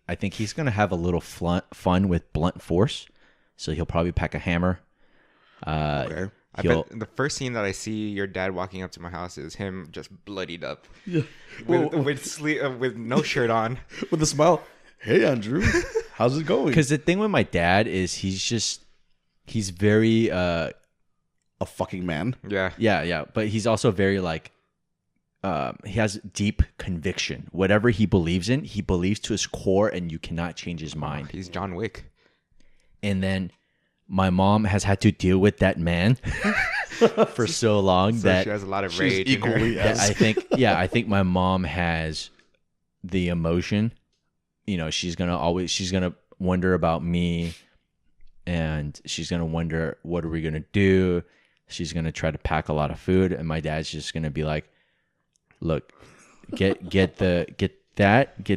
I think he's going to have a little fun with blunt force. So he'll probably pack a hammer. Okay. I bet the first scene that I see your dad walking up to my house is him just bloodied up. Yeah. With no shirt on. With a smile. Hey, Andrew. How's it going? Because the thing with my dad is he's very... a fucking man. Yeah. Yeah. But he's also very like... he has deep conviction. Whatever he believes in, he believes to his core, and you cannot change his mind. He's John Wick. And then my mom has had to deal with that man for so long that she has a lot of rage. Equally in her. as I think my mom has the emotion. You know, she's gonna wonder about me, and she's gonna wonder what are we gonna do. She's gonna try to pack a lot of food, and my dad's just gonna be like, look, get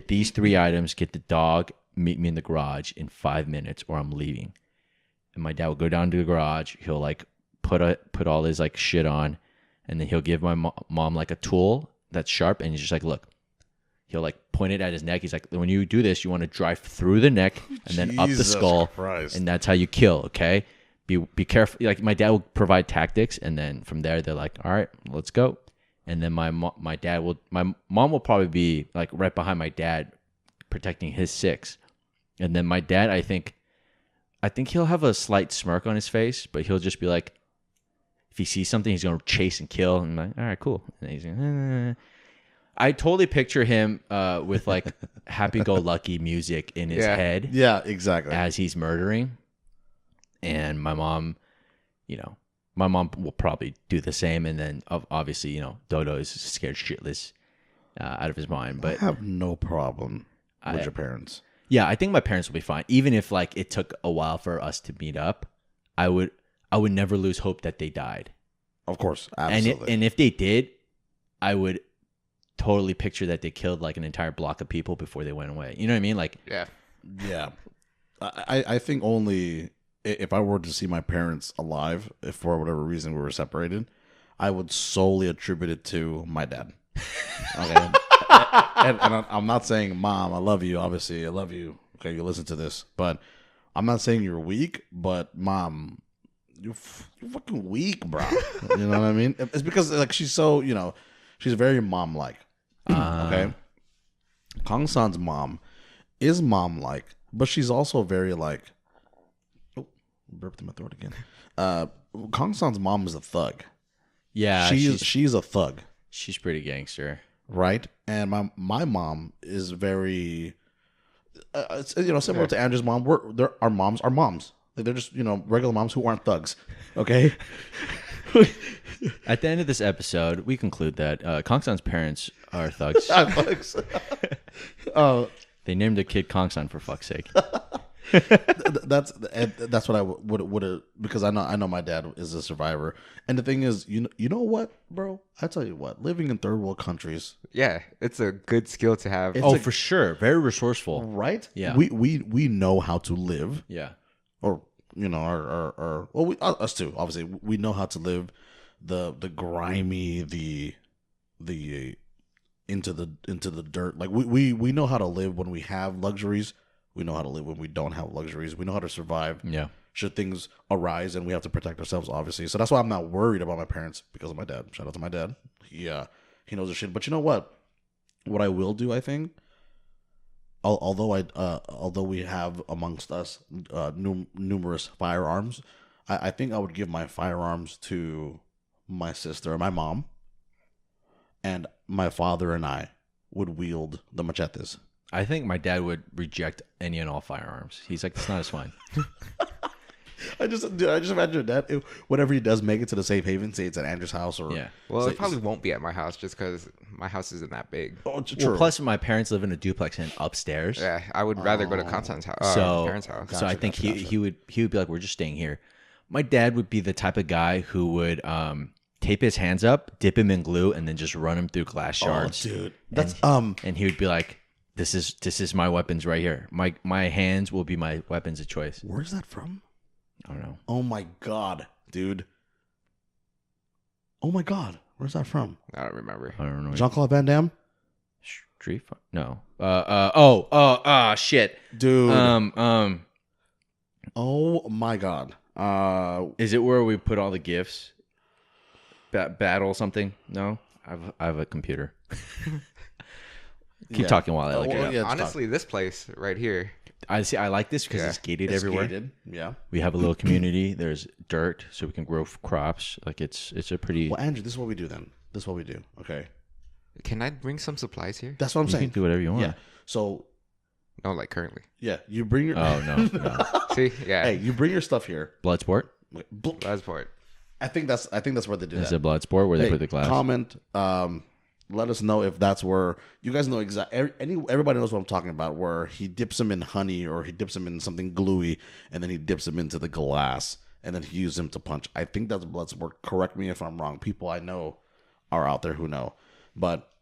these 3 items, get the dog, meet me in the garage in 5 minutes or I'm leaving. And my dad will go down to the garage. He'll like put all his like shit on, and then he'll give my mom like a tool that's sharp, and he's just like, look, he'll like point it at his neck. He's like, when you do this, you want to drive through the neck and then up the Jesus skull, Christ. and that's how you kill. Okay, be careful. Like, my dad will provide tactics, and then from there they're like, all right, let's go. And then my mom will probably be like right behind my dad, protecting his 6. And then my dad, I think he'll have a slight smirk on his face, but he'll just be like, if he sees something, he's gonna chase and kill. And I'm like, all right, cool. And he's like, I totally picture him with like happy-go-lucky music in his head. Yeah, exactly. As he's murdering. And my mom, my mom will probably do the same, and then obviously, Dodo is scared shitless out of his mind. But I have no problem with your parents. Yeah, I think my parents will be fine. Even if like it took a while for us to meet up, I would never lose hope that they died. Of course, absolutely. And if they did, I would totally picture that they killed like an entire block of people before they went away. You know what I mean? Like, yeah. I think only if I were to see my parents alive, if for whatever reason we were separated, I would solely attribute it to my dad. Okay. and I'm not saying, Mom, I love you. Obviously, I love you. Okay, you listen to this. But I'm not saying you're weak, but Mom, you're fucking weak, bro. You know what I mean? It's because like she's so, she's very mom-like. Okay? Kangsan's mom is mom-like, but she's also very like, burped in my throat again. Kangsan's mom is a thug. Yeah, she's a thug. She's pretty gangster, right? And my mom is very, similar to Andrew's mom. Our moms are moms. They're just regular moms who aren't thugs. Okay. At the end of this episode, we conclude that Kangsan's parents are thugs. Thugs. They named the kid Kangsan for fuck's sake. That's what I would because I know my dad is a survivor. And the thing is, you know what, bro? I tell you what, living in third world countries, Yeah, it's a good skill to have. Oh, for sure. Very resourceful. right? Yeah. We know how to live, Yeah. or our well, us too. Obviously, we know how to live the grimy, the into the dirt. Like we know how to live when we have luxuries. We know how to live when we don't have luxuries. We know how to survive. Yeah. Should things arise, and we have to protect ourselves, obviously. So that's why I'm not worried about my parents because of my dad. Shout out to my dad. He knows his shit. But you know what? What I will do, I think, although we have amongst us numerous firearms, I think I would give my firearms to my sister, my mom, and my father and I would wield the machetes. I think my dad would reject any and all firearms. He's like, it's not as fun. I just imagine that whenever he does make it to the safe haven, say it's at Andrew's house or Yeah. Well, it probably won't be at my house just because my house isn't that big. Oh, true. Well, plus my parents live in a duplex and upstairs. Yeah, I would rather go to Kangsan's house, So, parents' house. so I think he would be like, we're just staying here. My dad would be the type of guy who would tape his hands up, dip him in glue, and then just run him through glass shards. Oh, dude, that's And he would be like, this is my weapons right here. My hands will be my weapons of choice. Where's that from? I don't know. Oh my god, dude. Oh my god, where's that from? I don't remember. I don't know. Jean-Claude Van Damme, Street Fighter? No. Shit. dude. Um. Oh my god. Is it where we put all the gifts? Battle something? No, I have a computer. Keep Yeah. talking while I look Well, it up. yeah, it's Honestly, this place right here. I see. I like this because Yeah. it's gated It's everywhere. gated. Yeah. We have a little community. There's dirt, so we can grow crops. Like it's a pretty. Well, Andrew, this is what we do then. This is what we do. Okay. Can I bring some supplies here? That's what I'm You can saying. do whatever you want. Yeah. So No, like currently. yeah, you bring your. Oh no. See, yeah. Hey, you bring your stuff here. Blood sport. That's part. I think that's where they do It's that. a blood sport where they Hey, put the glass. Comment. Let us know if that's where you guys know exactly. Everybody knows what I'm talking about. Where he dips them in honey or he dips them in something gluey, and then he dips them into the glass, and then he uses them to punch. I think that's blood sport. Correct me if I'm wrong. People I know are out there who know, but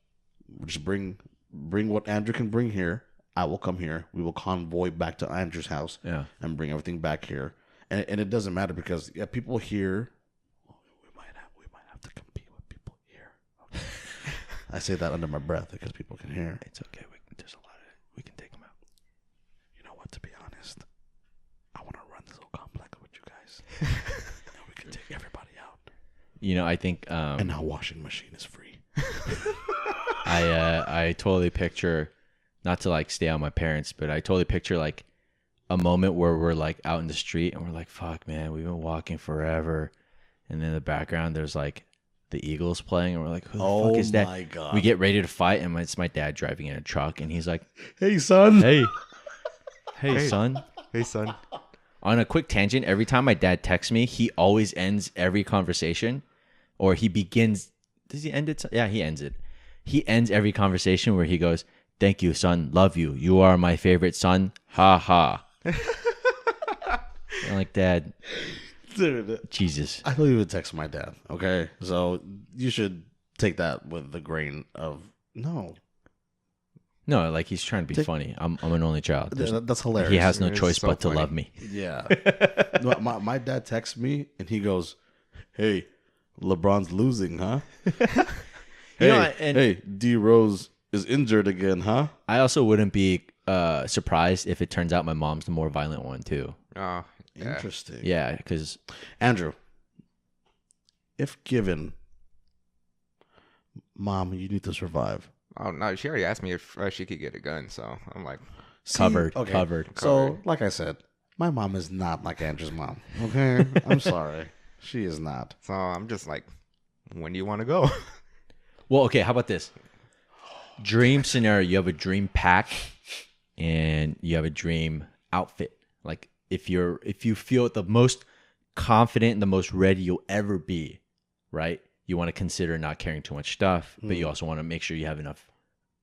just bring what Andrew can bring here. I will come here. We will convoy back to Andrew's house. Yeah. And bring everything back here. And it doesn't matter because people here. We might have to compete with people here. Okay. I say that under my breath because people can hear. It's okay. There's a lot of we can take them out. You know what? To be honest, I want to run this whole complex with you guys, and we can take everybody out. You know, I think And now washing machine is free. I totally picture, not to like stay on my parents, but I totally picture like a moment where we're like out in the street and we're like, fuck man, we've been walking forever. And then in the background there's like the Eagles playing and we're like, who the fuck is that? my God. We get ready to fight and it's my dad driving in a truck and he's like, Hey son. hey son. Hey, son. On a quick tangent, every time my dad texts me, he always ends every conversation or he begins. Does he end it? Yeah, he ends it. He ends every conversation where he goes, thank you, son. Love you. You are my favorite son. Ha ha. I'm like, Dad, Dude, Jesus. I don't even text my dad. Okay, so you should take that with the grain of no. No, like he's trying to be funny. I'm an only child. That's hilarious. He has no It's choice so but to funny. love me. Yeah. No, my dad texts me and he goes, "Hey, LeBron's losing, huh? You know, Hey, and- hey, D Rose is injured again, huh?" I also wouldn't be surprised if it turns out my mom's the more violent one too. Oh, yeah. Interesting. Yeah, because Andrew, if given, Mom, you need to survive. Oh no, she already asked me if she could get a gun, so I'm like, Covered. So, Covered. like I said, my mom is not like Andrew's mom. Okay, I'm sorry, she is not. so I'm just like, when do you want to go? well, okay. How about this? Dream scenario: you have a dream pack, and you have a dream outfit. Like if you feel the most confident and the most ready you'll ever be, right? You want to consider not carrying too much stuff, but you also want to make sure you have enough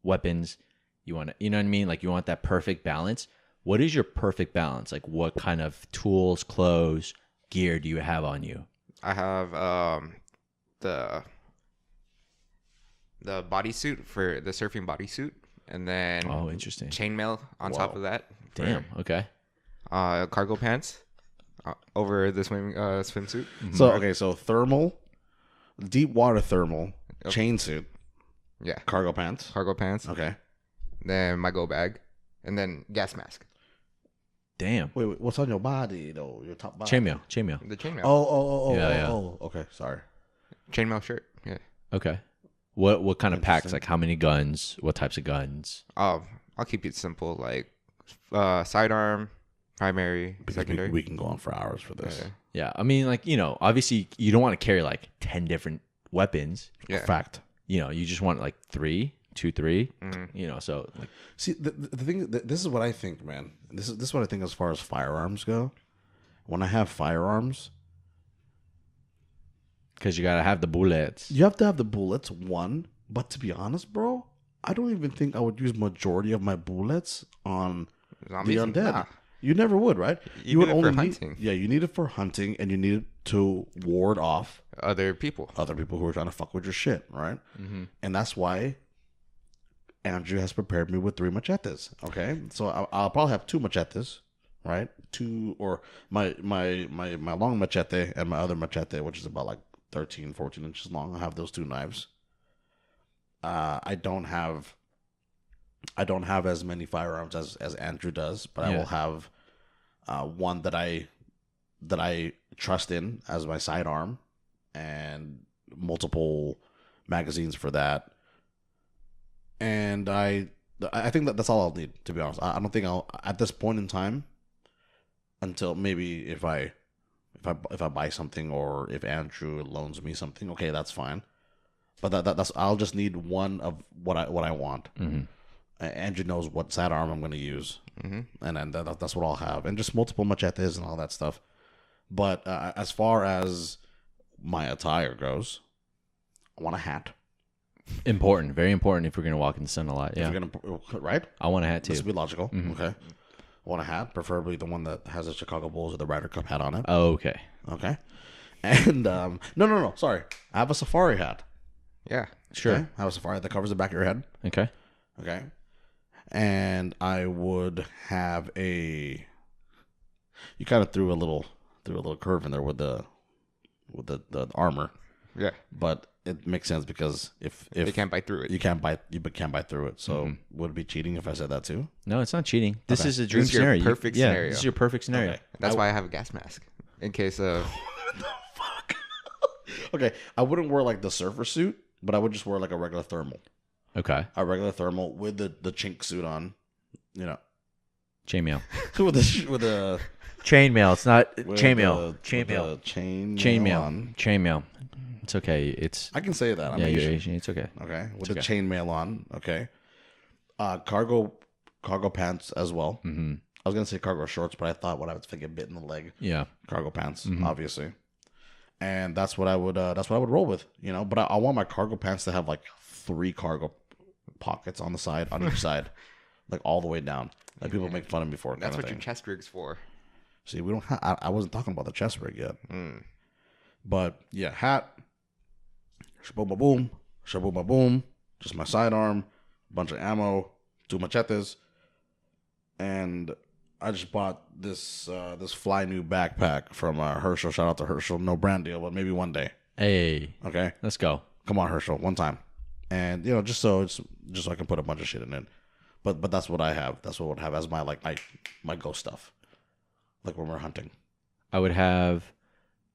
weapons. You want to, you know what I mean? Like you want that perfect balance. what is your perfect balance? Like, what kind of tools, clothes, gear do you have on you? I have the bodysuit for the surfing bodysuit, and then Oh, interesting. chainmail on top of that. Damn. Okay. Cargo pants over the swimsuit. So thermal, deep water thermal, Yep. chain suit, Yeah, cargo pants. cargo pants. Okay. Then my go bag, and then gas mask. Damn. Wait, what's on your body though? Your top body. Chainmail. The chainmail. Yeah. Okay, sorry. Chainmail shirt. Yeah. Okay. What kind of packs? Like, how many guns? What types of guns? I'll keep it simple. Like sidearm, primary, secondary. We can go on for hours for this. Yeah. Yeah. I mean, like, obviously you don't want to carry like 10 different weapons. Yeah. Fact. You just want like 3. So like, See, the thing, this is what I think, man. This is what I think as far as firearms go. When I have firearms, because you gotta have the bullets. you have to have the bullets, one. But to be honest, bro, I don't even think I would use majority of my bullets on Zombies? the undead. Nah. You never would, right? You would need it for need, hunting. Yeah, you need it for hunting, and you need it to ward off Other people. other people who are trying to fuck with your shit, right? Mm-hmm. And that's why Andrew has prepared me with 3 machetes. Okay, so I'll probably have 2 machetes, right? 2, or my long machete and my other machete, which is about like 13, 14 inches long. I have those 2 knives. I don't have as many firearms as Andrew does, but I Yeah. will have one that I trust in as my sidearm, and multiple magazines for that. And I think that's all I'll need, to be honest. I don't think I'll, at this point in time, until maybe if I buy something, or if Andrew loans me something, okay, that's fine. But that's I'll just need one of what I want. Mm-hmm. Andrew knows what sidearm I'm going to use, Mm-hmm. and then that's what I'll have, and just multiple machetes and all that stuff. But as far as my attire goes, I want a hat. Important, very important if we're gonna walk in the sun a lot. If Yeah, you're gonna, right? I want a hat too. This would be logical. Mhm. Okay. I want a hat, preferably the one that has a Chicago Bulls or the Ryder Cup hat on it. Oh, okay. Okay. And no. Sorry, I have a safari hat. Yeah. Sure. Okay? I have a safari that covers the back of your head. Okay. Okay. And I would have a. You kind of threw a little curve in there with the armor, Yeah. but it makes sense because if They can't bite through it. you can't bite through it. So would it be cheating if I said that too? No, it's not cheating. This Okay. is a dream is your scenario. perfect Yeah, scenario. this is your perfect scenario. Okay. That's why I have a gas mask in case of. Okay, I wouldn't wear like the surfer suit, but I would just wear like a regular thermal. Okay. A regular thermal with the chink suit on, Chainmail. with the Chainmail. It's not with chainmail. the- Chainmail. with the chain Chainmail. on. Chainmail. It's okay. It's I can say that. I'm yeah. You're Asian. Asian. It's okay. Okay, with It's the okay. chainmail on. Okay, cargo pants as well. Mm-hmm. I was gonna say cargo shorts, but I thought what I would get bit in the leg. Yeah. Cargo pants, Mhm. obviously, and that's what I would roll with. But I want my cargo pants to have like 3 cargo pockets on the side, on each side, like all the way down. Like people make fun of me for it. That's kind what of your thing. chest rig's for. See, we don't. I wasn't talking about the chest rig yet, Mm. but yeah, hat, shaboom boom, shaboom boom, just my sidearm, bunch of ammo, 2 machetes, and I just bought this fly new backpack from Herschel. Shout out to Herschel. No brand deal, but maybe one day. Hey, Okay, let's go. come on, Herschel, one time, and just so I can put a bunch of shit in it. But that's what I have. That's what I would have as my go stuff, like when we're hunting. I would have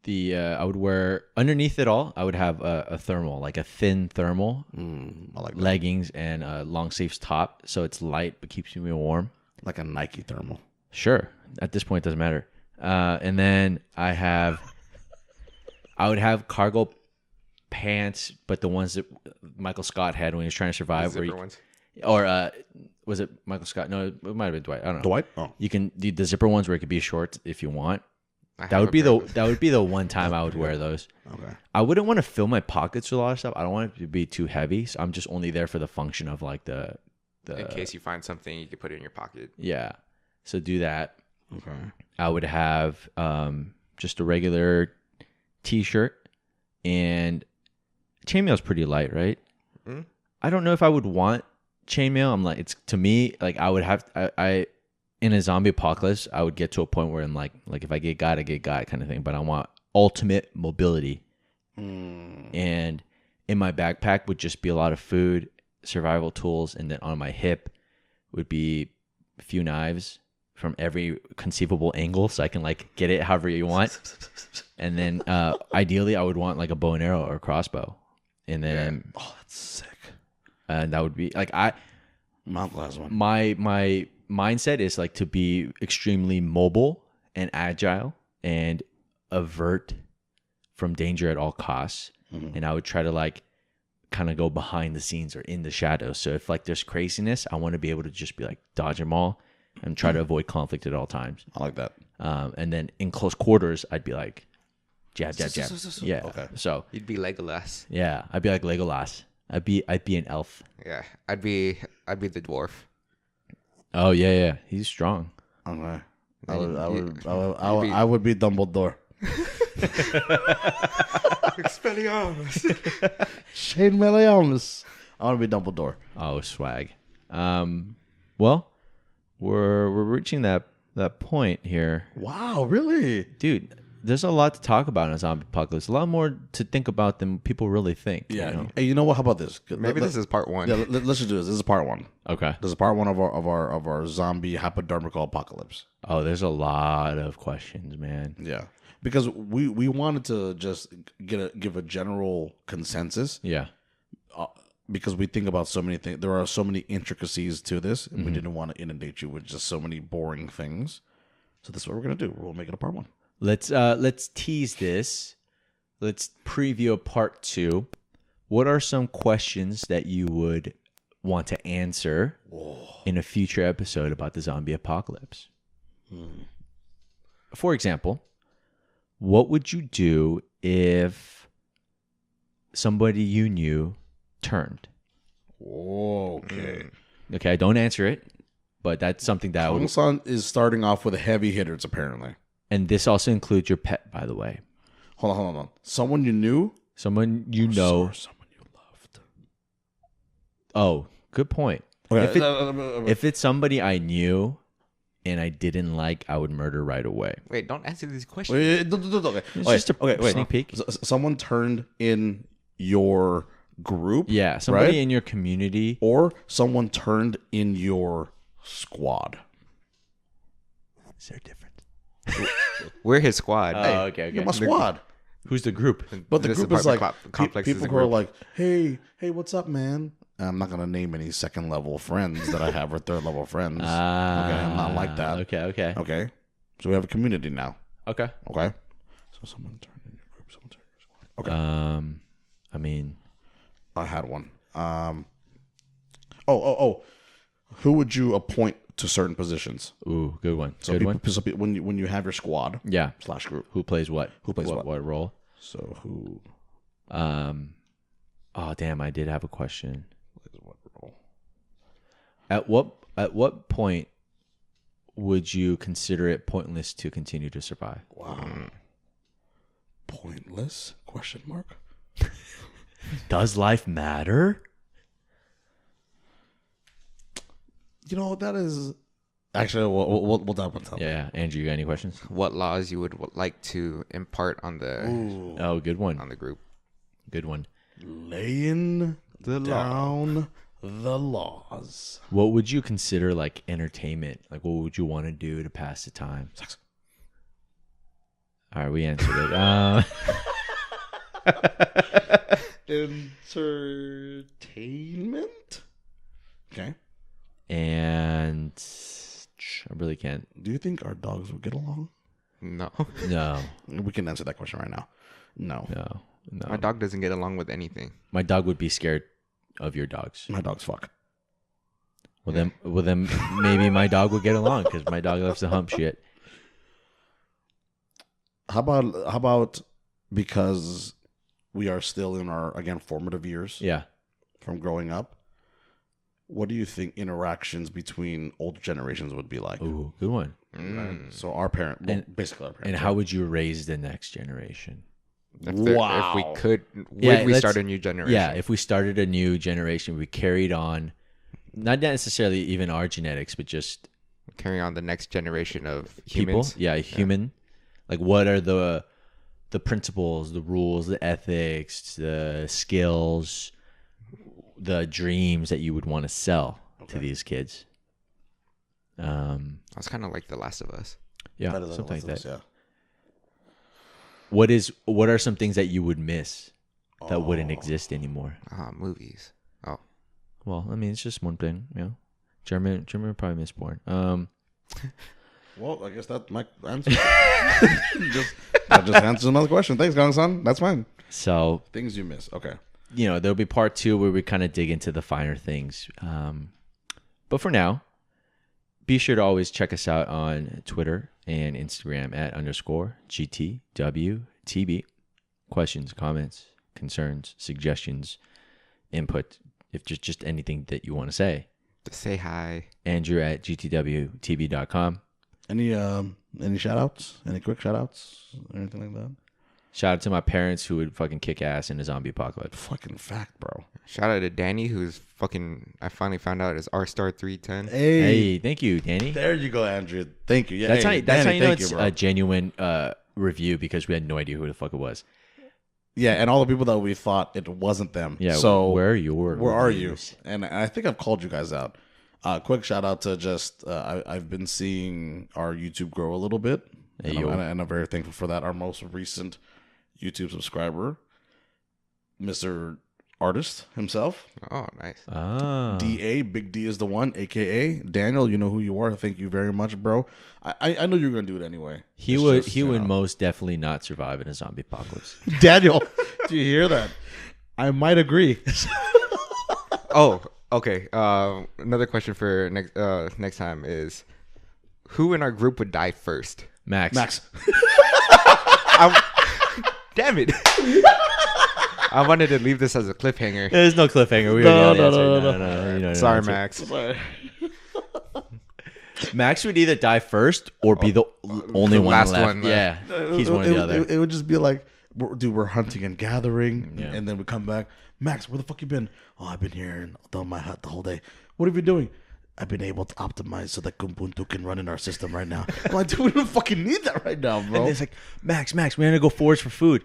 I would wear underneath it all. I would have a thermal, like a thin thermal, I like that. leggings and a long sleeves top, so it's light but keeps me warm. Like a Nike thermal. Sure. At this point, it doesn't matter. And then I would have cargo pants, but the ones that Michael Scott had when he was trying to survive. Zipper ones. Or was it Michael Scott? No, it might have been Dwight. I don't know. Dwight? Oh. You can do the zipper ones where it could be short if you want. I That have would a be pair the of those. that would be the one time I would wear those. Okay. I wouldn't want to fill my pockets with a lot of stuff. I don't want it to be too heavy. So I'm just only there for the function of like the In case you find something, you can put it in your pocket. yeah. So do that. Okay. I would have just a regular t-shirt, and chainmail's pretty light, right? Mm. I don't know if I would want chainmail. I'm like, it's to me like I would have I in a zombie apocalypse, I would get to a point where I'm like if I get got, I get got kind of thing. But I want ultimate mobility, and in my backpack would just be a lot of food, survival tools, and then on my hip would be a few knives from every conceivable angle, so I can like get it however you want. And then ideally, I would want like a bow and arrow or a crossbow, and then Oh, that's sick. and that would be like Mount Glass one. my mindset is like to be extremely mobile and agile and avert from danger at all costs. And I would try to like kind of go behind the scenes or in the shadows. So if like there's craziness, I want to be able to just be like dodge them all and try to avoid conflict at all times. I like that. And then in close quarters, I'd be like jab, jab, jab. Yeah. Okay. So You'd be Legolas. yeah, I'd be like Legolas. I'd be an elf. Yeah, I'd be the dwarf. Oh yeah. He's strong. Okay. Then I would be Dumbledore. Expelliarmus. Shane Meliamus. I want to be Dumbledore. Oh, swag. Well, we're reaching that point here, Wow, really? dude. There's a lot to talk about in a zombie apocalypse. A lot more to think about than people really think. Yeah. You know? Hey, you know what? How about this? Maybe this is part one. Yeah, let's just do this. This is part one. Okay. This is part one of our zombie hypodermical apocalypse. Oh, there's a lot of questions, man. Yeah, because we wanted to just give a general consensus Yeah. because we think about so many things. There are so many intricacies to this, and we didn't want to inundate you with just so many boring things. So this is what we're gonna do. We'll make it a part one. Let's tease this. Let's preview a part 2. What are some questions that you would want to answer in a future episode about the zombie apocalypse? For example, what would you do if somebody you knew turned? Okay. Okay, don't answer it, but that's something that I would. Kangsan is starting off with heavy hitters, apparently. And this also includes your pet, by the way. Hold on. Someone you knew? Someone you know. Or someone you loved. Oh, good point. Okay. If it's somebody I knew and I didn't like, I would murder right away. Wait, don't answer these questions. Wait, okay. It's just a wait. sneak peek. Someone turned in your group? Yeah, somebody right? in your community. Or someone turned in your squad. Is there a difference? We're his squad. Oh, okay. You're my squad. Who's the group? But the This group is like apartment complex is people a who are group. like, hey, what's up, man? And I'm not gonna name any second level friends that I have or third level friends. Okay, I'm not like that. Okay. Okay, so we have a community now. Okay. Okay, so someone turned in your group. Someone turned in your squad. Okay, I mean, I had one. Who would you appoint to certain positions? ooh, good one. So Good people, one. so when you have your squad Yeah. / group. Who plays what? Who plays what? What role? So who Oh, damn! I did have a question. plays what role? At what point would you consider it pointless to continue to survive? Wow. Pointless? Question mark. Does life matter? You know that is actually we'll dive into that. Yeah. Andrew, you got any questions? What laws you would like to impart on the Oh, good one. group? Good one. Laying down the laws. What would you consider like entertainment? Like, what would you want to do to pass the time? Sex. All right, we answered it. Entertainment. Okay. And I really can't. Do you think our dogs would get along? No. No, We can answer that question right now. No. no. My dog doesn't get along with anything. My dog would be scared of your dogs. My dogs fuck. Well, then maybe my dog would get along because my dog loves to hump shit. How about because we are still in our again formative years Yeah. from growing up, what do you think interactions between older generations would be like? Ooh, good one. Right? So our basically our parents. And how would you raise the next generation? If Wow. we could, Yeah, would we let's- start a new generation? Yeah, if we started a new generation, we carried on, not necessarily even our genetics, but just Carrying on the next generation of people. humans. Yeah, human. Like, what are the principles, the rules, the ethics, the skills, the dreams that you would want to sell to these kids? I was kind of like The Last of Us. Yeah, Better than something like Last that. of Us, What are some things that you would miss that wouldn't exist anymore? Movies. Oh, Well, I mean, it's just one thing, you know. German would probably miss porn. Well, I guess that my answer. That just answers another question. Thanks, Kangsan. That's fine. So, Things you miss. Okay. you know, there'll be part 2 where we kind of dig into the finer things. But for now, be sure to always check us out on Twitter and Instagram at _GTWTB. Questions, comments, concerns, suggestions, input, if just anything that you want to say. just say hi. Andrew at gtwtb.com. Any shout outs? Any quick shout outs? Anything like that? Shout out to my parents who would fucking kick ass in a zombie apocalypse. Fucking fact, bro. Shout out to Danny, who's fucking. I finally found out is R*310. Hey, thank you, Danny. There you go, Andrew. Thank you. Yeah, That's hey, how Danny, you know thank it's you, bro. a genuine review, because we had no idea who the fuck it was. Yeah, and all the people that we thought it wasn't them. Yeah, So where are you? reviews? And I think I've called you guys out. Quick shout out to just I've been seeing our YouTube grow a little bit, Hey, and I'm very thankful for that. Our most recent YouTube subscriber, Mr. Artist himself, Oh, nice. Ah. DA, Big D is the one, aka Daniel. You know who you are. Thank you very much, bro. I know you're gonna do it anyway. He It's would just, he you would know. most definitely not survive in a zombie apocalypse. Daniel, do you hear that? I might agree. Oh, okay. Another question for next time is, who in our group would die first? Max. Damn it! I wanted to leave this as a cliffhanger. There's no cliffhanger. We already know the answer. You know the Sorry, answer. Max. Max would either die first or be the only the one last left. one left. Yeah, he's one or the other. It would just be like, we're hunting and gathering, Yeah. and then we come back. Max, where the fuck you been? Oh, I've been here in my hut the whole day. What have you been doing? I've been able to optimize so that Kubuntu can run in our system right now. I'm like, dude, we don't fucking need that right now, bro. And it's like, Max, we're gonna go forage for food.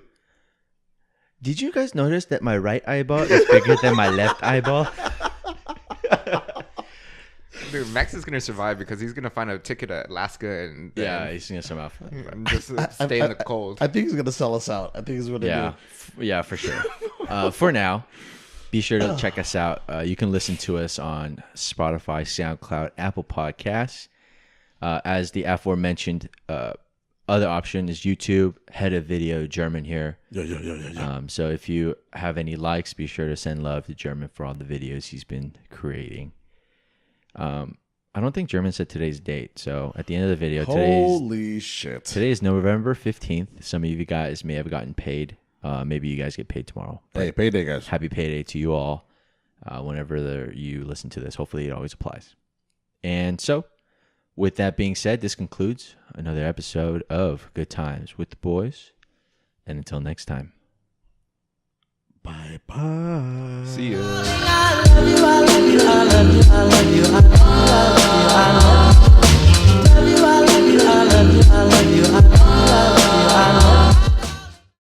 Did you guys notice that my right eyeball is bigger than my left eyeball? Dude, Max is gonna survive because he's gonna find a ticket to Alaska and Yeah, he's gonna somehow. and just stay in the cold. I think he's gonna sell us out. I think he's gonna Yeah, yeah, for sure. For now, be sure to check us out. You can listen to us on Spotify, SoundCloud, Apple Podcasts. As the aforementioned other option is YouTube. Head of video, German here. Yeah. So if you have any likes, be sure to send love to German for all the videos he's been creating. I don't think German said today's date. So at the end of the video, Holy shit. today is November 15th. Some of you guys may have gotten paid. Maybe you guys get paid tomorrow. Hey, payday, guys. Happy payday to you all. Whenever you listen to this, hopefully it always applies. And so, with that being said, this concludes another episode of Good Times with the Boys. And until next time. Bye bye. See ya. I love you, I love you, I love you, I love you, I love you.